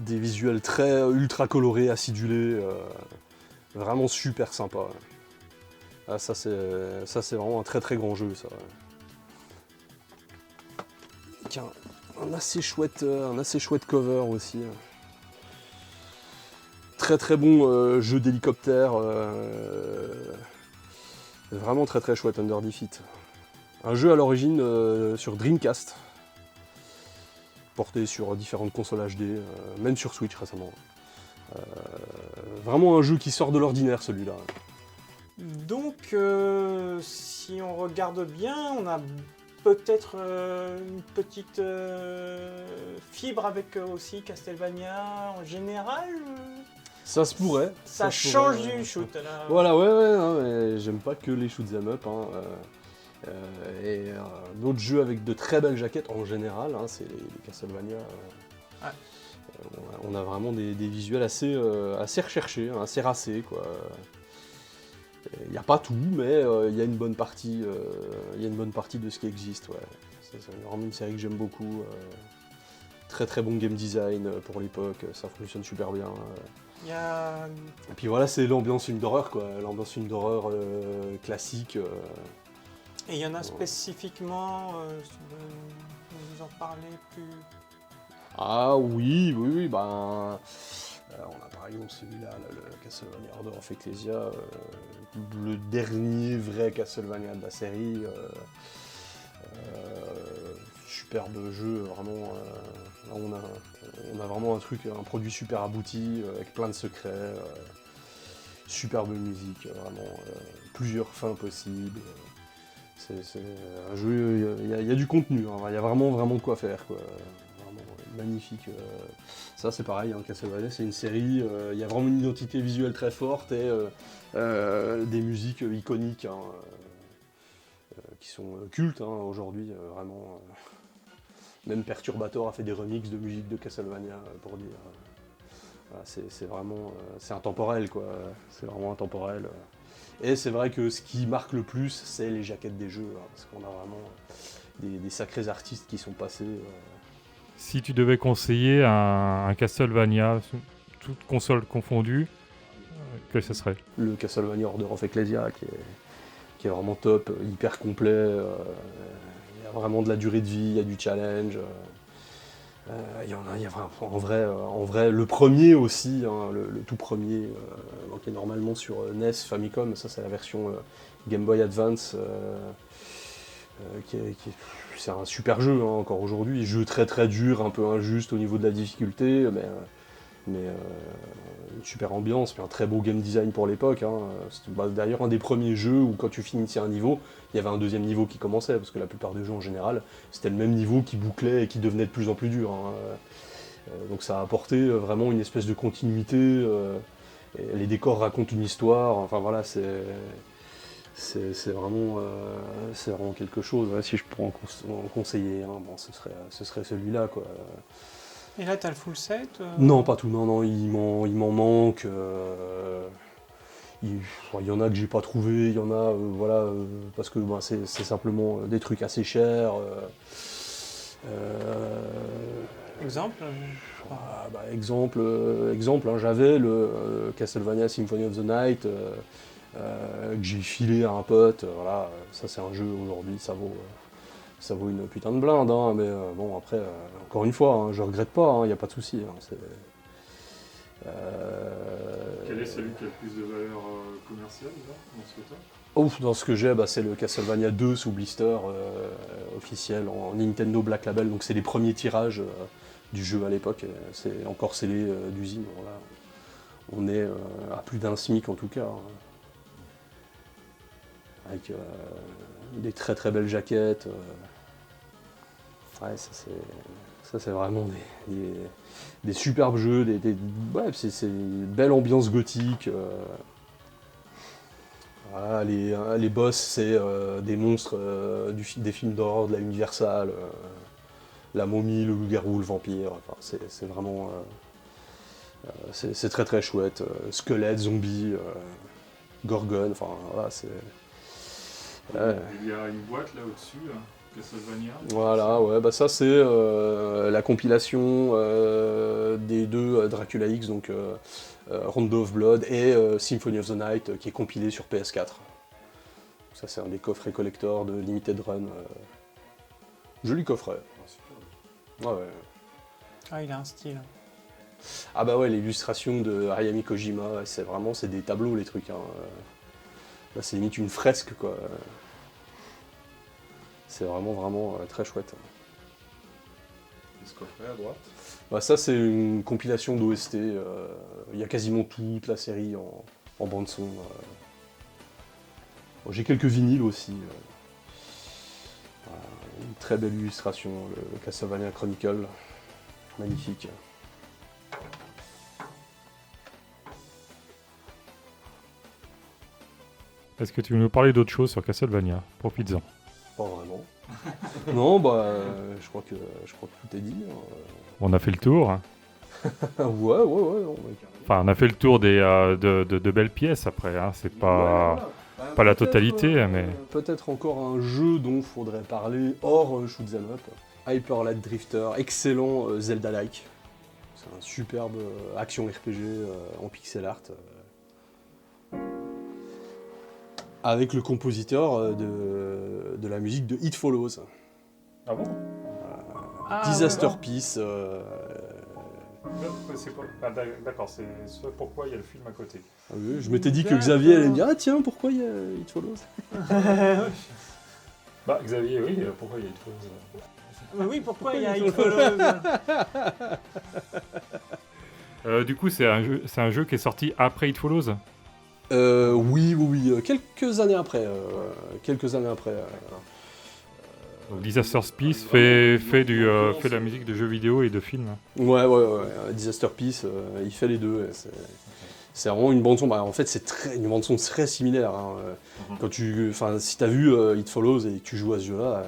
des visuels très ultra colorés, acidulés, vraiment super sympa. Ah, ça c'est vraiment un très très grand jeu ça. Tiens, un assez chouette cover aussi. Très très bon jeu d'hélicoptère. Vraiment très très chouette, Under Defeat. Un jeu à l'origine sur Dreamcast, porté sur différentes consoles HD, même sur Switch récemment. Vraiment un jeu qui sort de l'ordinaire celui-là. Donc, si on regarde bien, on a peut-être une petite fibre avec aussi Castlevania en général. Ça se pourrait. Ça change du shoot. Là. Voilà, ouais, non, mais j'aime pas que les shoot'em up. D'autres jeux avec de très belles jaquettes en général, c'est les Castlevania. On a vraiment des visuels assez recherchés, assez racés, quoi. Il n'y a pas tout, mais il y a une bonne partie. Il y a une bonne partie de ce qui existe, ouais. C'est vraiment une série que j'aime beaucoup. Très très bon game design pour l'époque, ça fonctionne super bien. Et puis voilà, c'est l'ambiance film d'horreur, quoi. L'ambiance film d'horreur classique. Et il y en a spécifiquement, si vous en parlez plus. Ah oui, ben. On a par exemple celui-là, le Castlevania Order of Ecclesia, le dernier vrai Castlevania de la série. Superbe jeu, vraiment. Là, on a vraiment un produit super abouti, avec plein de secrets. Superbe musique, vraiment. Plusieurs fins possibles. C'est un jeu, il y a du contenu, il y a vraiment de quoi faire, quoi. Vraiment magnifique. Ça c'est pareil, Castlevania c'est une série, il y a vraiment une identité visuelle très forte et des musiques iconiques qui sont cultes aujourd'hui, vraiment. Même Perturbator a fait des remixes de musique de Castlevania pour dire. Voilà, c'est vraiment, c'est intemporel, quoi. C'est vraiment intemporel. Et c'est vrai que ce qui marque le plus, c'est les jaquettes des jeux, parce qu'on a vraiment des sacrés artistes qui sont passés. Si tu devais conseiller un Castlevania, toutes consoles confondues, que ce serait? Le Castlevania Order of Ecclesia, qui est vraiment top, hyper complet. Il y a vraiment de la durée de vie, il y a du challenge. Il y en a, en vrai, le premier aussi, hein, le tout premier, donc qui est normalement sur NES, Famicom, ça c'est la version Game Boy Advance, c'est un super jeu hein, encore aujourd'hui, jeu très très dur, un peu injuste au niveau de la difficulté, mais une super ambiance, puis un très beau game design pour l'époque. Hein. C'était d'ailleurs un des premiers jeux où quand tu finissais un niveau, il y avait un deuxième niveau qui commençait, parce que la plupart des jeux en général, c'était le même niveau qui bouclait et qui devenait de plus en plus dur. Hein. Donc ça a apporté vraiment une espèce de continuité, et les décors racontent une histoire, enfin voilà, c'est vraiment quelque chose. Ouais, si je pourrais en conseiller, hein, bon, ce serait celui-là, quoi. Et là, t'as le full set Non, pas tout, non, il m'en manque. Il y en a que j'ai pas trouvé, il y en a, voilà, parce que c'est simplement des trucs assez chers. Exemple Exemple, hein, j'avais le Castlevania Symphony of the Night que j'ai filé à un pote. Voilà, ça c'est un jeu aujourd'hui, ça vaut une putain de blinde, hein, mais bon après, encore une fois, hein, je regrette pas, il n'y a pas de souci. Hein, Quel est celui qui a le plus de valeur commerciale là, dans ce que t'as ? Dans ce que j'ai, c'est le Castlevania 2 sous blister officiel en Nintendo Black Label, donc c'est les premiers tirages du jeu à l'époque, c'est encore scellé d'usine. Voilà. On est à plus d'un SMIC en tout cas, hein. Avec des très très belles jaquettes. Ouais, ça c'est vraiment des superbes jeux, ouais, c'est une belle ambiance gothique. Voilà, les boss, c'est des monstres des films d'horreur de la Universal, la momie, le loup-garou, le vampire. Enfin, c'est vraiment, c'est très très chouette. Squelettes, zombies, gorgones. Enfin voilà, c'est. Il y a une boîte là au-dessus, Castlevania. Voilà, ouais, ça c'est la compilation des deux Dracula X, donc Rondo of Blood et Symphony of the Night, qui est compilé sur PS4. Ça c'est un des coffrets collector de Limited Run. Joli coffret. Ah ouais. Ah, il a un style. Ah bah ouais, l'illustration de Hayami Kojima, c'est des tableaux les trucs. Hein. Là c'est limite une fresque quoi. C'est vraiment très chouette. Et ce coffret à droite. Bah ça c'est une compilation d'OST, il y a quasiment toute la série en bande son. Bon, j'ai quelques vinyles aussi. Voilà, une très belle illustration, le Castlevania Chronicle, magnifique. Est-ce que tu veux nous parler d'autre chose sur Castlevania ? Profites-en. Pas vraiment. Non, je crois que tout est dit. Hein. On a fait le tour. Hein. Ouais. Non, Enfin, on a fait le tour de belles pièces après. Hein. C'est pas, ouais, voilà. pas la Peut-être, totalité, mais... Peut-être encore un jeu dont faudrait parler hors Shoot'em Up. Hyper Light Drifter, excellent Zelda-like. C'est un superbe action RPG en pixel art. Avec le compositeur de la musique de It Follows. Ah bon ? Disaster Peace. D'accord, c'est pourquoi il y a le film à côté. Ah oui, je m'étais dit que Xavier allait me dire « Ah tiens, pourquoi il y a It Follows ?» Bah Xavier, oui, pourquoi il y a It Follows ? Oui, pourquoi il y a It Follows ? Du coup, c'est un jeu qui est sorti après It Follows ? Oui, quelques années après. Donc Disaster Peace fait la musique de jeux vidéo et de films. Ouais. Disaster Peace, il fait les deux. C'est vraiment une bande son. En fait, c'est une bande son très similaire. Hein. Si t'as vu It Follows et que tu joues à ce jeu-là,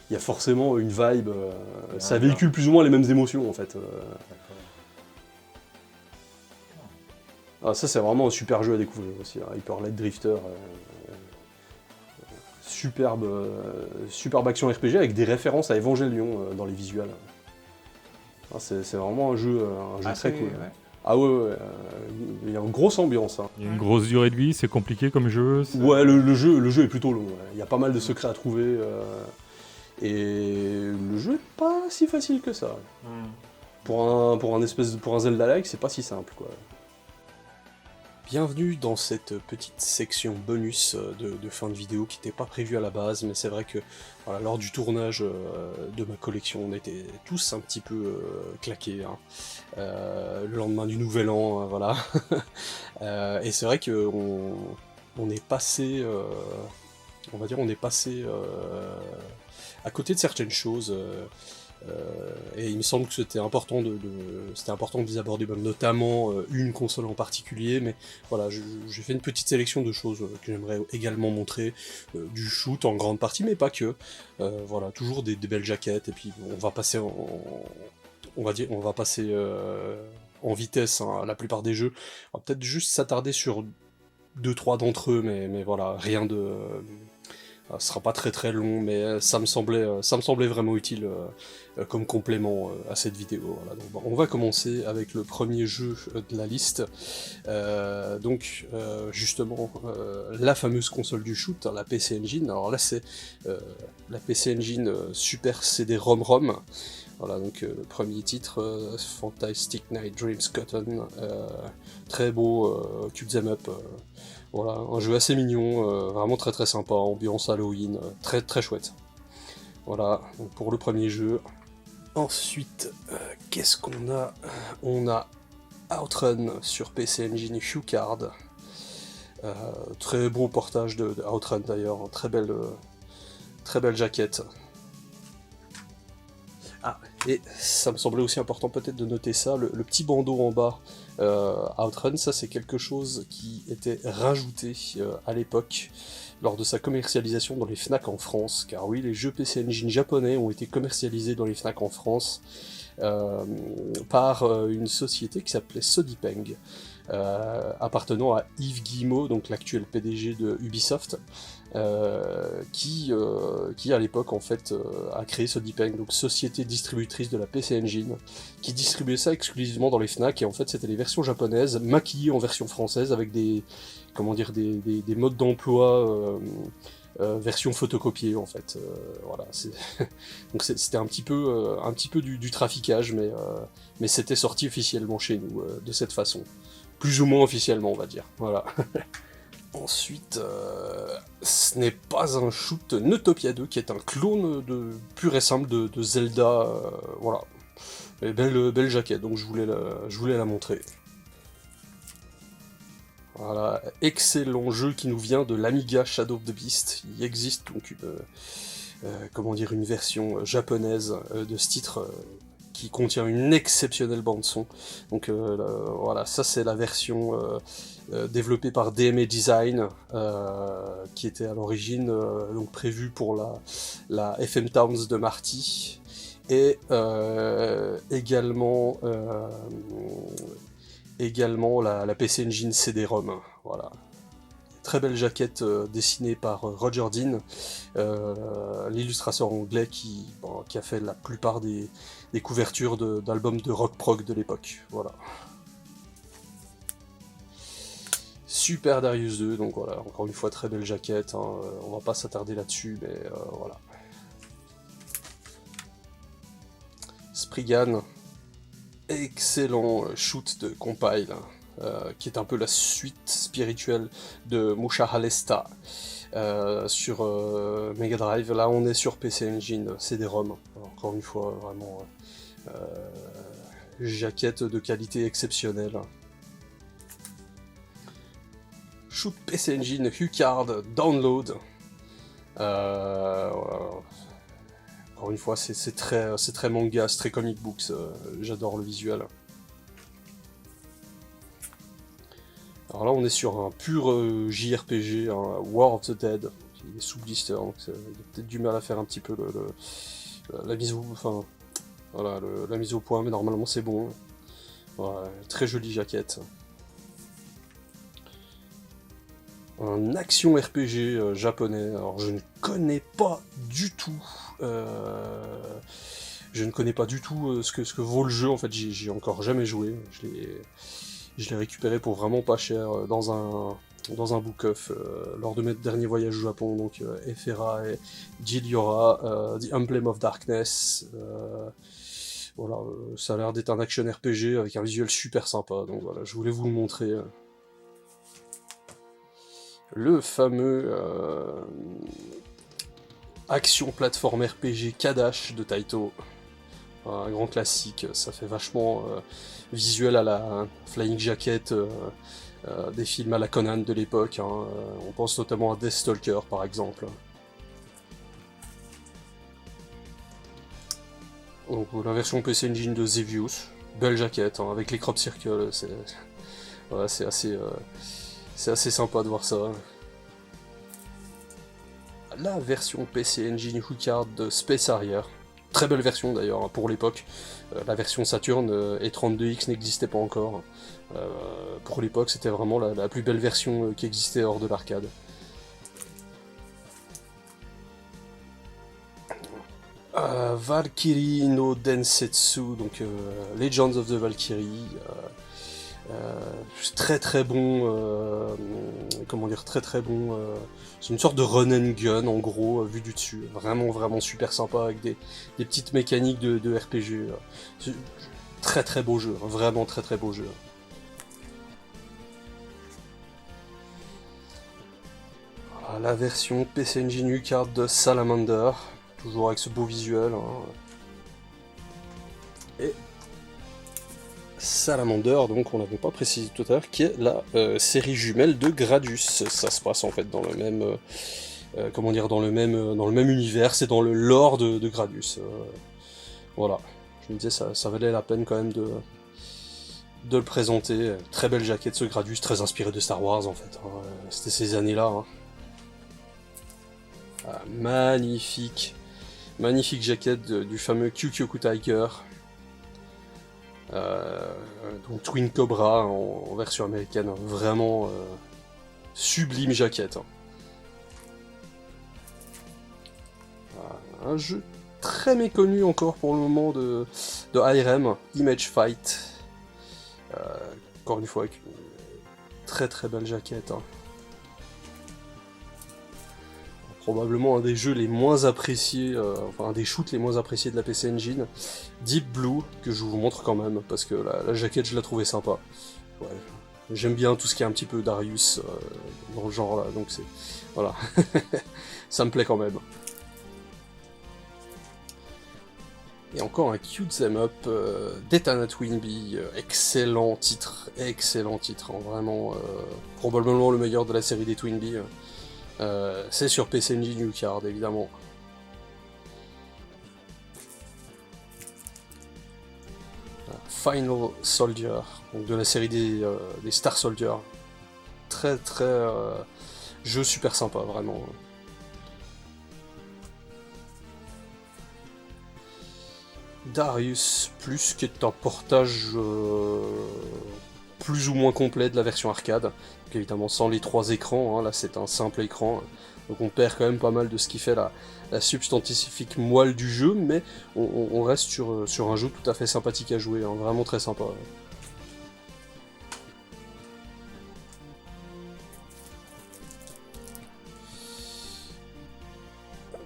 il y a forcément une vibe. Ça véhicule plus ou moins les mêmes émotions en fait. Ah, ça c'est vraiment un super jeu à découvrir aussi, hein. Hyper Light Drifter, superbe action RPG avec des références à Evangelion dans les visuels. Ah, c'est vraiment un jeu très cool. Ouais. Ah ouais, il y a une grosse ambiance. Hein. Il y a une grosse durée de vie, c'est compliqué comme jeu. Ouais, le jeu est plutôt long. Ouais. Il y a pas mal de secrets à trouver et le jeu est pas si facile que ça. pour un Zelda-like, c'est pas si simple, quoi. Bienvenue dans cette petite section bonus de fin de vidéo qui n'était pas prévue à la base, mais c'est vrai que voilà, lors du tournage de ma collection, on était tous un petit peu claqués, hein. Le lendemain du Nouvel An, voilà. Et c'est vrai que on est passé, on va dire, on est passé à côté de certaines choses. Et il me semble que c'était important de les aborder, notamment une console en particulier, mais voilà, j'ai fait une petite sélection de choses que j'aimerais également montrer, du shoot en grande partie, mais pas que. Voilà, toujours des belles jaquettes, et puis on va passer en vitesse, hein, la plupart des jeux. On va peut-être juste s'attarder sur 2-3 d'entre eux, mais voilà, rien de... ce sera pas très très long, mais ça me semblait vraiment utile comme complément à cette vidéo. Voilà, donc, on va commencer avec le premier jeu de la liste. Justement, la fameuse console du shoot, hein, la PC Engine. Alors là, c'est la PC Engine Super CD-ROM. Voilà, donc le premier titre, Fantastic Night Dreams Cotton, très beau, cute 'em up. Voilà, un jeu assez mignon, vraiment très très sympa, ambiance Halloween, très très chouette. Voilà, donc pour le premier jeu. Ensuite, qu'est-ce qu'on a? On a Outrun sur PC Engine HuCard. Très beau portage de Outrun d'ailleurs, très belle jaquette. Ah, et ça me semblait aussi important peut-être de noter ça, le petit bandeau en bas, Outrun, ça c'est quelque chose qui était rajouté à l'époque, lors de sa commercialisation dans les Fnac en France, car oui, les jeux PC Engine japonais ont été commercialisés dans les Fnac en France par une société qui s'appelait Sodipeng, appartenant à Yves Guillemot, donc l'actuel PDG de Ubisoft, qui à l'époque en fait a créé Sodipeng, donc société distributrice de la PC Engine, qui distribuait ça exclusivement dans les Fnac, et en fait c'était les versions japonaises maquillées en version française avec des modes d'emploi version photocopiée en fait. Voilà, donc c'était un petit peu du traficage, mais c'était sorti officiellement chez nous de cette façon, plus ou moins officiellement on va dire. Voilà. Ensuite, ce n'est pas un shoot, Neutopia 2, qui est un clone pur et simple de Zelda, voilà. Et belle jaquette, donc je voulais la montrer. Voilà, excellent jeu qui nous vient de l'Amiga Shadow of the Beast. Il existe donc une version japonaise de ce titre qui contient une exceptionnelle bande-son. Donc voilà, ça c'est la version développée par DMA Design, qui était à l'origine donc prévue pour la FM Towns de Marty, et également la PC Engine CD-ROM. Voilà. Très belle jaquette dessinée par Roger Dean, l'illustrateur anglais qui a fait la plupart des couvertures d'albums de rock prog de l'époque. Voilà. Super Darius 2, donc voilà, encore une fois très belle jaquette, hein, on va pas s'attarder là-dessus, mais voilà. Spriggan, excellent shoot de compile, qui est un peu la suite spirituelle de Musha Halesta sur Mega Drive. Là on est sur PC Engine, CD-ROM, encore une fois vraiment jaquette de qualité exceptionnelle. Shoot PC Engine HuCard Download. Voilà. Encore une fois, c'est très manga, c'est très comic books, j'adore le visuel. Alors là, on est sur un pur JRPG, un War of the Dead, il est sous blister, donc il a peut-être du mal à faire un petit peu la mise au point, mais normalement c'est bon. Voilà, très jolie jaquette. Un action RPG japonais. Alors je ne connais pas du tout. Ce que vaut le jeu. En fait, j'y ai encore jamais joué. Je l'ai récupéré pour vraiment pas cher dans un book-off lors de mes derniers voyages au Japon. Donc Efera et Jiliora, The Emblem of Darkness. Voilà, ça a l'air d'être un action RPG avec un visuel super sympa, donc voilà, je voulais vous le montrer. Le fameux action plateforme RPG Kadash de Taito. Un grand classique, ça fait vachement visuel à la Flying Jacket des films à la Conan de l'époque. Hein. On pense notamment à Deathstalker par exemple. Donc, la version PC Engine de Xevious, belle jaquette, hein, avec les crop circles, voilà, c'est assez sympa de voir ça. La version PC Engine Hucard de Space Harrier, très belle version d'ailleurs hein, pour l'époque. La version Saturn et 32X n'existait pas encore. Pour l'époque, c'était vraiment la plus belle version qui existait hors de l'arcade. Valkyrie no Densetsu, donc Legends of the Valkyrie, très très bon, comment dire, très très bon, c'est une sorte de run and gun en gros, vu du dessus, vraiment vraiment super sympa avec des petites mécaniques de RPG, très très beau jeu, vraiment très très beau jeu. Voilà, la version PC Engine U-Card de Salamander. Toujours avec ce beau visuel. Hein. Et Salamander, donc on l'avait pas précisé tout à l'heure, qui est la série jumelle de Gradius. Ça se passe en fait dans le même, comment dire, dans le même univers, c'est dans le lore de Gradius. Voilà, je me disais ça valait la peine quand même de le présenter. Très belle jaquette ce Gradius, très inspiré de Star Wars en fait. Hein. C'était ces années-là. Hein. Ah, magnifique. Magnifique jaquette du fameux Kyukyoku Tiger. Donc Twin Cobra en version américaine. Vraiment sublime jaquette. Un jeu très méconnu encore pour le moment de IRM, Image Fight. Encore une fois avec une très très belle jaquette. Hein. Probablement un des jeux les moins appréciés, enfin un des shoots les moins appréciés de la PC Engine, Deep Blue, que je vous montre quand même, parce que la jaquette je la trouvais sympa. Ouais, j'aime bien tout ce qui est un petit peu Darius dans le genre là, donc c'est... Voilà, ça me plaît quand même. Et encore un cute them up, Detana Twinbee, excellent titre, hein, vraiment, probablement le meilleur de la série des Twinbee. C'est sur PC Engine U-Card, évidemment. Final Soldier, donc de la série des Star Soldier. Très très jeu super sympa, vraiment. Darius Plus, qui est un portage plus ou moins complet de la version arcade. Donc évidemment sans les 3 écrans, hein, là c'est un simple écran. Donc on perd quand même pas mal de ce qui fait la substantifique moelle du jeu, mais on reste sur un jeu tout à fait sympathique à jouer, hein, vraiment très sympa.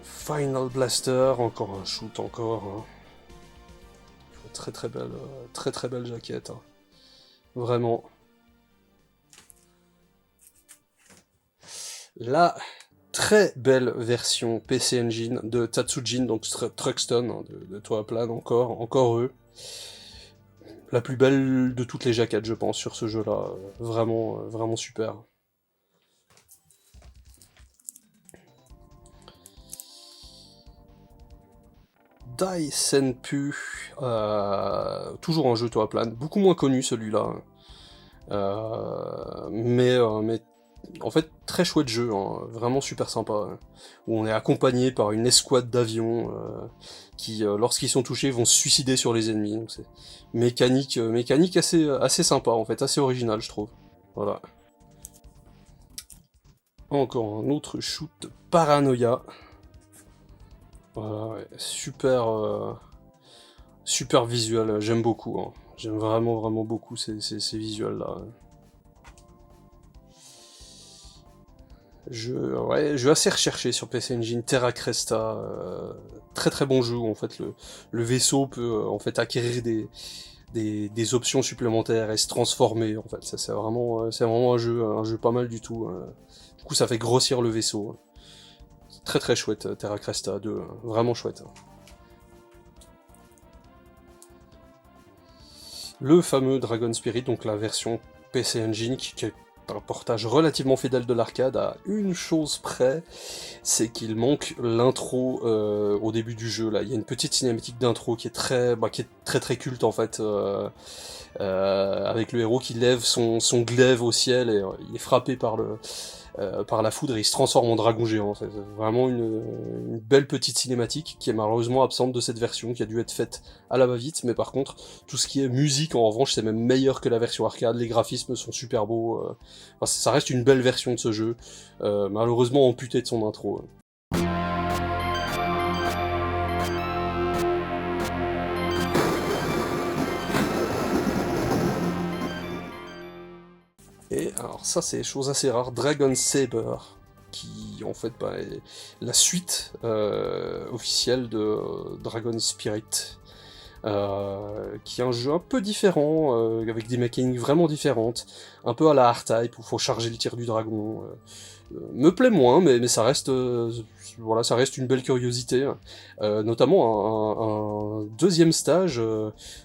Final Blaster, encore un shoot encore. Hein. Très très belle jaquette. Hein. Vraiment. La très belle version PC Engine de Tatsujin, donc Truxton, hein, de Toaplan, encore eux. La plus belle de toutes les jaquettes, je pense, sur ce jeu-là. Vraiment, vraiment super. Dai Senpu, toujours un jeu Toaplan, beaucoup moins connu celui-là. Mais en fait, très chouette jeu, hein, vraiment super sympa, hein, où on est accompagné par une escouade d'avions qui, lorsqu'ils sont touchés, vont se suicider sur les ennemis. Donc c'est mécanique assez sympa, en fait, assez original, je trouve. Voilà. Encore un autre shoot, Paranoia. Voilà, ouais, super visuel, j'aime beaucoup. Hein. J'aime vraiment beaucoup ces visuels-là. jeu assez recherché sur PC Engine, Terra Cresta, très très bon jeu où en fait le vaisseau peut en fait acquérir des options supplémentaires et se transformer. En fait, ça c'est vraiment un jeu pas mal du tout. Du coup, ça fait grossir le vaisseau. Très très chouette, Terra Cresta 2, vraiment chouette. Le fameux Dragon Spirit, donc la version PC Engine, qui est un portage relativement fidèle de l'arcade, à une chose près, c'est qu'il manque l'intro au début du jeu. Là, il y a une petite cinématique d'intro qui est très culte en fait, avec le héros qui lève son glaive au ciel et il est frappé par la foudre et il se transforme en dragon géant. C'est vraiment une belle petite cinématique qui est malheureusement absente de cette version, qui a dû être faite à la va-vite, mais par contre, tout ce qui est musique, en revanche, c'est même meilleur que la version arcade, les graphismes sont super beaux, enfin, ça reste une belle version de ce jeu, malheureusement amputée de son intro. Et alors ça c'est chose assez rare, Dragon Saber, qui en fait est la suite officielle de Dragon Spirit, qui est un jeu un peu différent, avec des mécaniques vraiment différentes, un peu à la R-Type, où il faut charger le tir du dragon. Me plaît moins, mais ça reste, voilà, ça reste une belle curiosité, notamment un deuxième stage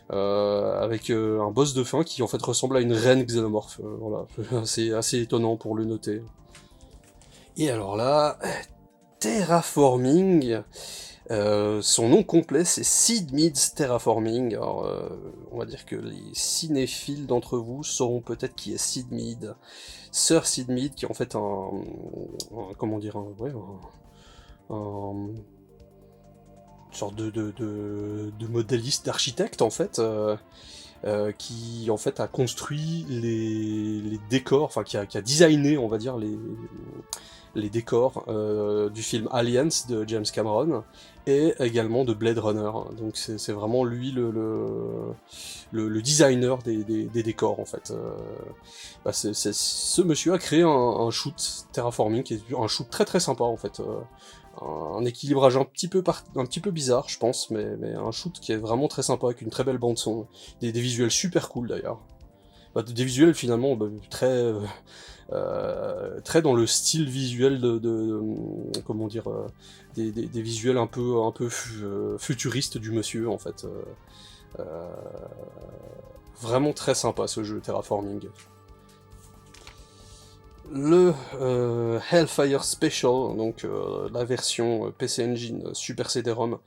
avec un boss de fin qui en fait ressemble à une reine xénomorphe. Voilà, c'est assez étonnant pour le noter. Et alors là, Terraforming. Son nom complet c'est Sid Mead's Terraforming. Alors, on va dire que les cinéphiles d'entre vous sauront peut-être qui est Sid Mead. Sir Sid Mead, qui est en fait comment dire, une sorte de modéliste, d'architecte en fait, qui en fait a construit les décors, enfin qui a designé, on va dire, les décors du film Aliens de James Cameron et également de Blade Runner. Donc c'est vraiment lui le designer des décors en fait. Ce monsieur a créé un shoot terraforming qui est un shoot très très sympa en fait. Un équilibrage un petit peu bizarre je pense, mais un shoot qui est vraiment très sympa avec une très belle bande son, des visuels super cool d'ailleurs. Des visuels finalement très dans le style visuel comment dire, des visuels un peu futuristes du monsieur en fait. Vraiment très sympa ce jeu Terraforming. Le Hellfire Special, donc la version PC Engine Super CD-ROM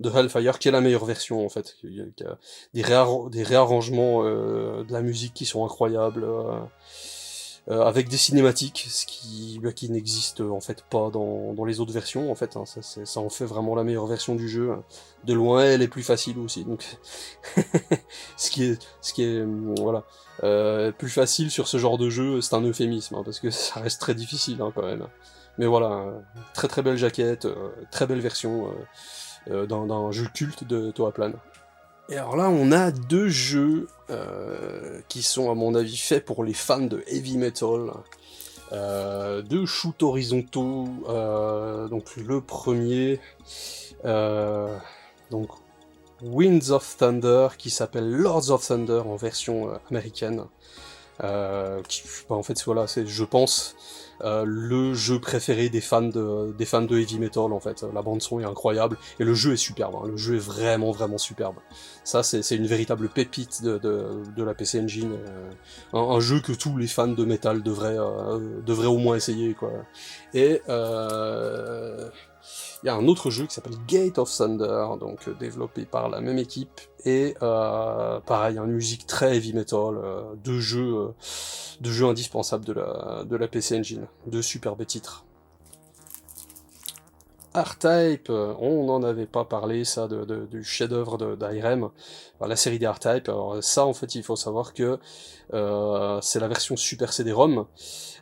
de Hellfire, qui est la meilleure version en fait. Il y a des réarrangements de la musique qui sont incroyables, avec des cinématiques, ce qui n'existe en fait pas dans les autres versions en fait. Hein. Ça en fait vraiment la meilleure version du jeu. De loin, elle est plus facile aussi. Donc ce qui est voilà. Plus facile sur ce genre de jeu, c'est un euphémisme, hein, parce que ça reste très difficile hein, quand même. Mais voilà, très très belle jaquette, très belle version d'un jeu culte de Toaplan. Et alors là, on a deux jeux qui sont à mon avis faits pour les fans de heavy metal. Deux shoots horizontaux. Donc le premier, donc Winds of Thunder, qui s'appelle Lords of Thunder en version américaine. En fait, voilà, c'est, je pense, le jeu préféré des fans de heavy metal, en fait. La bande-son est incroyable, et le jeu est superbe, hein. Le jeu est vraiment, vraiment superbe. Ça, c'est une véritable pépite de la PC Engine. Un jeu que tous les fans de metal devraient au moins essayer, quoi. Et il y a un autre jeu qui s'appelle Gate of Thunder, donc développé par la même équipe, et pareil, une musique très heavy metal, deux jeux indispensables de la PC Engine, deux superbes titres. R-Type, on n'en avait pas parlé, ça, du chef-d'œuvre d'Irem, la série des R-Type. Alors ça, en fait, il faut savoir que c'est la version Super CD-ROM.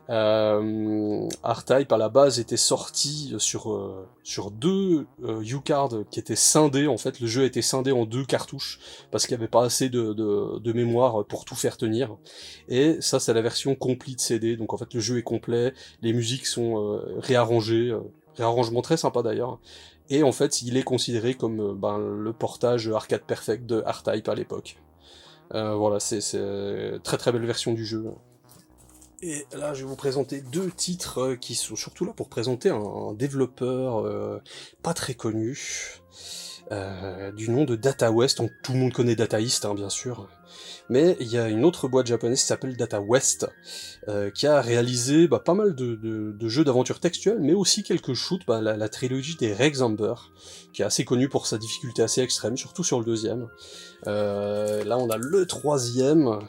R-Type, à la base, était sorti sur deux U-Card qui étaient scindés. En fait, le jeu était scindé en 2 cartouches, parce qu'il n'y avait pas assez de mémoire pour tout faire tenir. Et ça, c'est la version complete CD, donc en fait, le jeu est complet, les musiques sont réarrangées, réarrangement très sympa d'ailleurs, et en fait il est considéré comme le portage arcade perfect de R-Type à l'époque. Voilà, c'est très très belle version du jeu. Et là je vais vous présenter 2 titres qui sont surtout là pour présenter un développeur pas très connu, du nom de Data West. Donc, tout le monde connaît Data East, hein, bien sûr. Mais il y a une autre boîte japonaise qui s'appelle Data West, qui a réalisé pas mal de jeux d'aventure textuelle, mais aussi quelques shoots, la trilogie des Rexamber, qui est assez connue pour sa difficulté assez extrême, surtout sur le 2e. Là on a le 3e,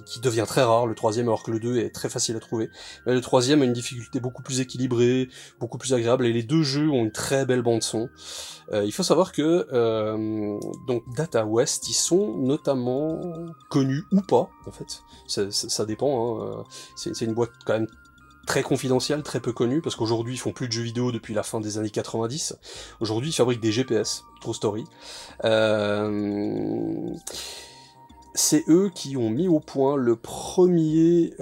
qui devient très rare, le 3e, alors que le 2 est très facile à trouver. Mais le 3e a une difficulté beaucoup plus équilibrée, beaucoup plus agréable, et les 2 jeux ont une très belle bande-son. Il faut savoir que donc Data West, ils sont notamment connus ou pas, en fait, ça dépend, hein. C'est une boîte quand même très confidentielle, très peu connue, parce qu'aujourd'hui ils font plus de jeux vidéo depuis la fin des années 90. Aujourd'hui ils fabriquent des GPS, True Story. C'est eux qui ont mis au point la première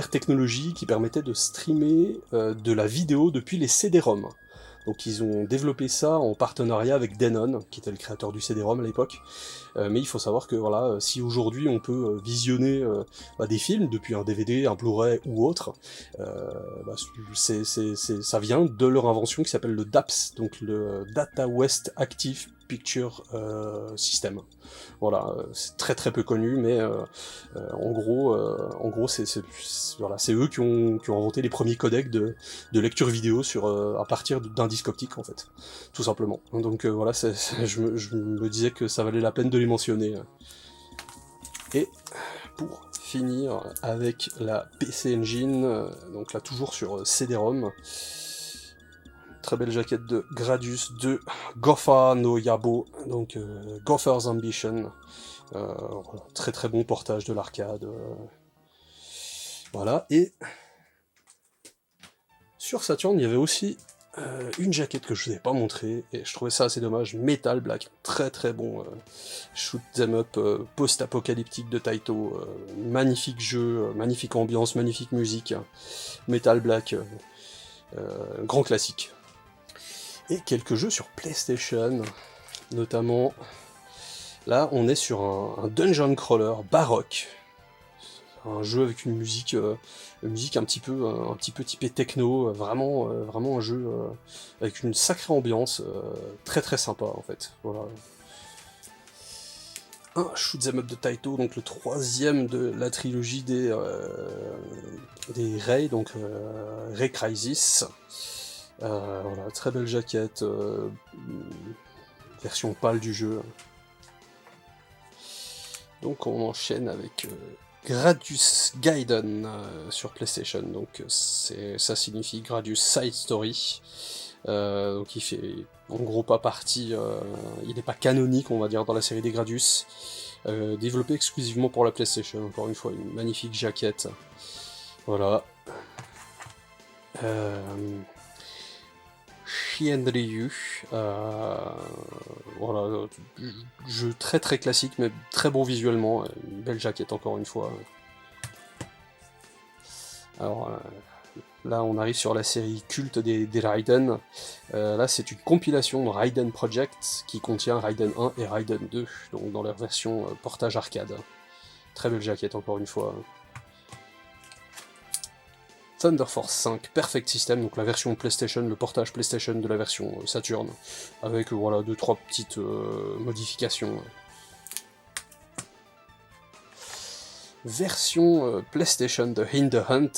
technologie qui permettait de streamer de la vidéo depuis les CD-ROM. Donc ils ont développé ça en partenariat avec Denon, qui était le créateur du CD-ROM à l'époque. Mais il faut savoir que voilà, si aujourd'hui on peut visionner des films depuis un DVD, un Blu-ray ou autre, ça vient de leur invention qui s'appelle le DAPS, donc le Data West Active Picture System. Voilà, c'est très très peu connu, mais en gros c'est eux qui ont inventé les premiers codecs de lecture vidéo à partir d'un disque optique, en fait, tout simplement. Donc voilà, je me disais que ça valait la peine de les mentionner. Et pour finir avec la PC Engine, donc là toujours sur CD-ROM, très belle jaquette de Gradius de Gopher no Yabo, donc Gopher's Ambition. Voilà, très très bon portage de l'arcade. Voilà, et sur Saturn, il y avait aussi une jaquette que je ne vous ai pas montrée, et je trouvais ça assez dommage, Metal Black, très très bon shoot 'em up post-apocalyptique de Taito, magnifique jeu, magnifique ambiance, magnifique musique, Metal Black, grand classique. Et quelques jeux sur PlayStation, notamment, là on est sur un dungeon crawler baroque, un jeu avec une musique un petit peu typée techno, vraiment un jeu avec une sacrée ambiance, très très sympa en fait. Voilà. Un shoot'em up de Taito, donc le 3e de la trilogie des Ray, donc Ray Crisis. Voilà, très belle jaquette, version pâle du jeu. Donc on enchaîne avec Gradius Gaiden sur PlayStation, donc ça signifie Gradius Side Story. Donc il fait en gros pas partie, il n'est pas canonique on va dire dans la série des Gradius, développé exclusivement pour la PlayStation, encore une fois une magnifique jaquette. Voilà. Shienryu, voilà, jeu très très classique mais très bon visuellement, une belle jaquette encore une fois. Alors là on arrive sur la série culte des Raiden, là c'est une compilation de Raiden Project qui contient Raiden 1 et Raiden 2, donc dans leur version portage arcade. Très belle jaquette encore une fois. Thunder Force 5 Perfect System, donc la version PlayStation, le portage PlayStation de la version Saturn, avec voilà 2-3 petites modifications. Version PlayStation de In the Hunt,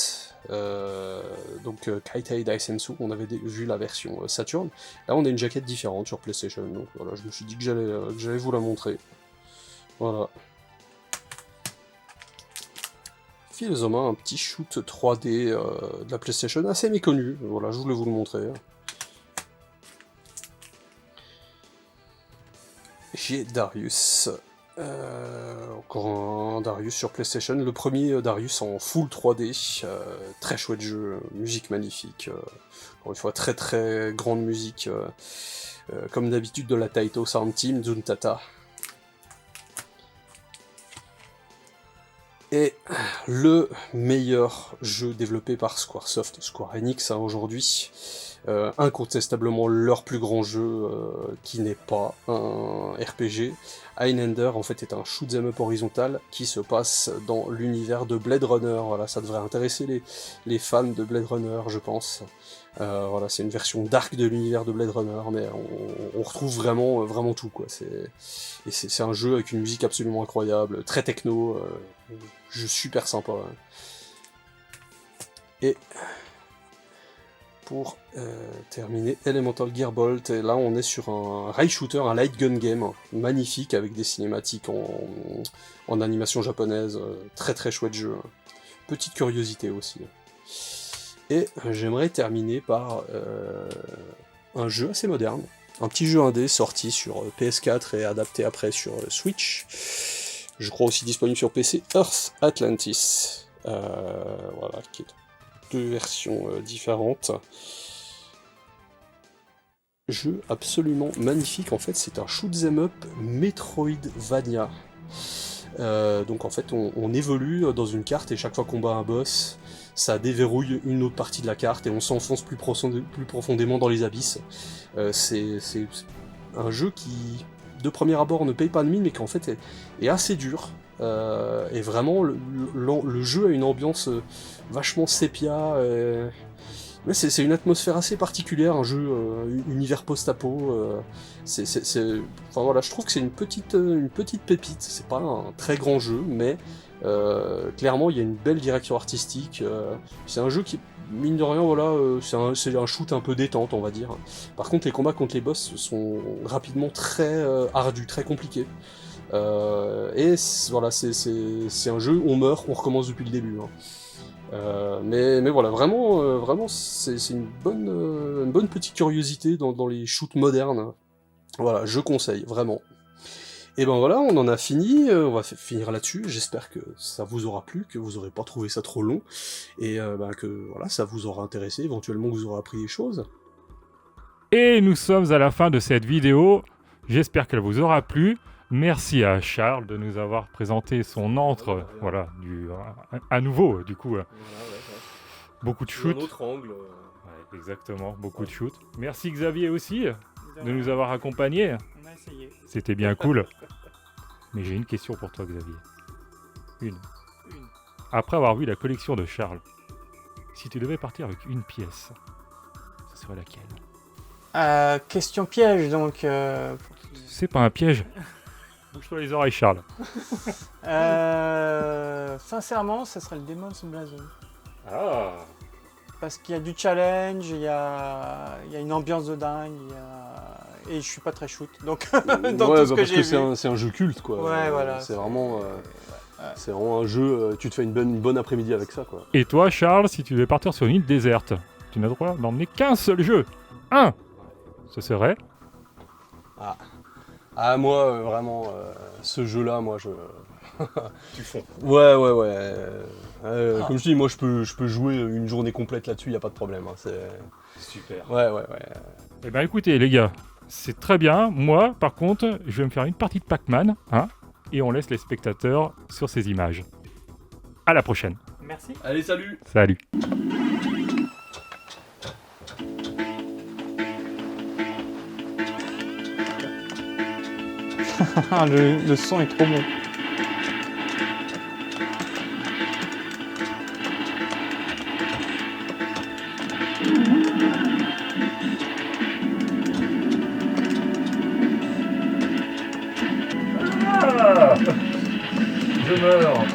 donc Kaitei Daisensu, on avait vu la version Saturn. Là on a une jaquette différente sur PlayStation, donc voilà, je me suis dit que j'allais vous la montrer. Voilà. filez aux mains un petit shoot 3D de la PlayStation assez méconnu. Voilà, je voulais vous le montrer. J'ai Darius. Encore un Darius sur PlayStation. Le premier Darius en full 3D. Très chouette jeu, musique magnifique. Encore une fois, très très grande musique. Comme d'habitude de la Taito Sound Team, Zuntata. Et le meilleur jeu développé par Squaresoft, Square Enix aujourd'hui, incontestablement leur plus grand jeu qui n'est pas un RPG. Highlander en fait est un shoot'em up horizontal qui se passe dans l'univers de Blade Runner. Voilà, ça devrait intéresser les fans de Blade Runner, je pense. Voilà, c'est une version dark de l'univers de Blade Runner, mais on retrouve vraiment tout, quoi. C'est un jeu avec une musique absolument incroyable, très techno, jeu super sympa. Hein. Et pour terminer, Elemental Gearbolt, et là on est sur un rail shooter, un light gun game, magnifique, avec des cinématiques en animation japonaise, très très chouette jeu. Hein. Petite curiosité aussi. Et j'aimerais terminer par un jeu assez moderne, un petit jeu indé sorti sur PS4 et adapté après sur Switch, je crois aussi disponible sur PC, Earth Atlantis, voilà, qui est deux versions différentes. Jeu absolument magnifique, en fait c'est un shoot'em up Metroidvania. Donc en fait on évolue dans une carte et chaque fois qu'on bat un boss, ça déverrouille une autre partie de la carte et on s'enfonce plus profondément dans les abysses. C'est un jeu qui, de premier abord, ne paye pas de mine, mais qui en fait est assez dur. Et vraiment, le jeu a une ambiance vachement sépia. Mais c'est une atmosphère assez particulière, un jeu univers post-apo. Enfin voilà, je trouve que c'est une petite pépite. C'est pas un très grand jeu, mais clairement il y a une belle direction artistique. C'est un jeu qui, mine de rien, voilà, c'est un shoot un peu détente, on va dire. Par contre, les combats contre les boss sont rapidement très ardus, très compliqués. Et voilà, c'est un jeu où on meurt, on recommence depuis le début. Hein. Mais voilà, vraiment c'est une bonne petite curiosité dans les shoots modernes. Voilà, je conseille, vraiment. Et ben voilà, on en a fini, on va finir là-dessus. J'espère que ça vous aura plu, que vous aurez pas trouvé ça trop long, et que voilà, ça vous aura intéressé, éventuellement que vous aurez appris des choses. Et nous sommes à la fin de cette vidéo. J'espère qu'elle vous aura plu. Merci à Charles de nous avoir présenté son antre, voilà, à nouveau, du coup. Beaucoup de shoots. Un autre angle. Ouais, exactement, beaucoup de shoots. Merci Xavier aussi de nous avoir accompagnés. On a essayé. C'était bien cool. Mais j'ai une question pour toi, Xavier. Une. Après avoir vu la collection de Charles, si tu devais partir avec une pièce, ce serait laquelle? Question piège, donc. C'est pas un piège. Bouge-toi les oreilles, Charles. Sincèrement, ça serait le Demon's Blason. Ah. Parce qu'il y a du challenge, il y a une ambiance de dingue, et je suis pas très shoot. Donc, dans tout ce que parce j'ai que vu. c'est un jeu culte, quoi. Ouais, voilà. C'est vraiment un jeu, tu te fais une bonne après-midi avec ça, quoi. Et toi, Charles, si tu devais partir sur une île déserte, tu n'as le droit d'emmener qu'un seul jeu. Un. Ce serait... Moi, vraiment, ce jeu-là, moi, je... Tu fonds. Ouais. Comme je dis, moi, je peux jouer une journée complète là-dessus, y a pas de problème. Hein, c'est... Super. Ouais. Eh ben écoutez, les gars, c'est très bien. Moi, par contre, je vais me faire une partie de Pac-Man, hein, et on laisse les spectateurs sur ces images. À la prochaine. Merci. Allez, salut! Salut. Le son est trop bon. Je meurs.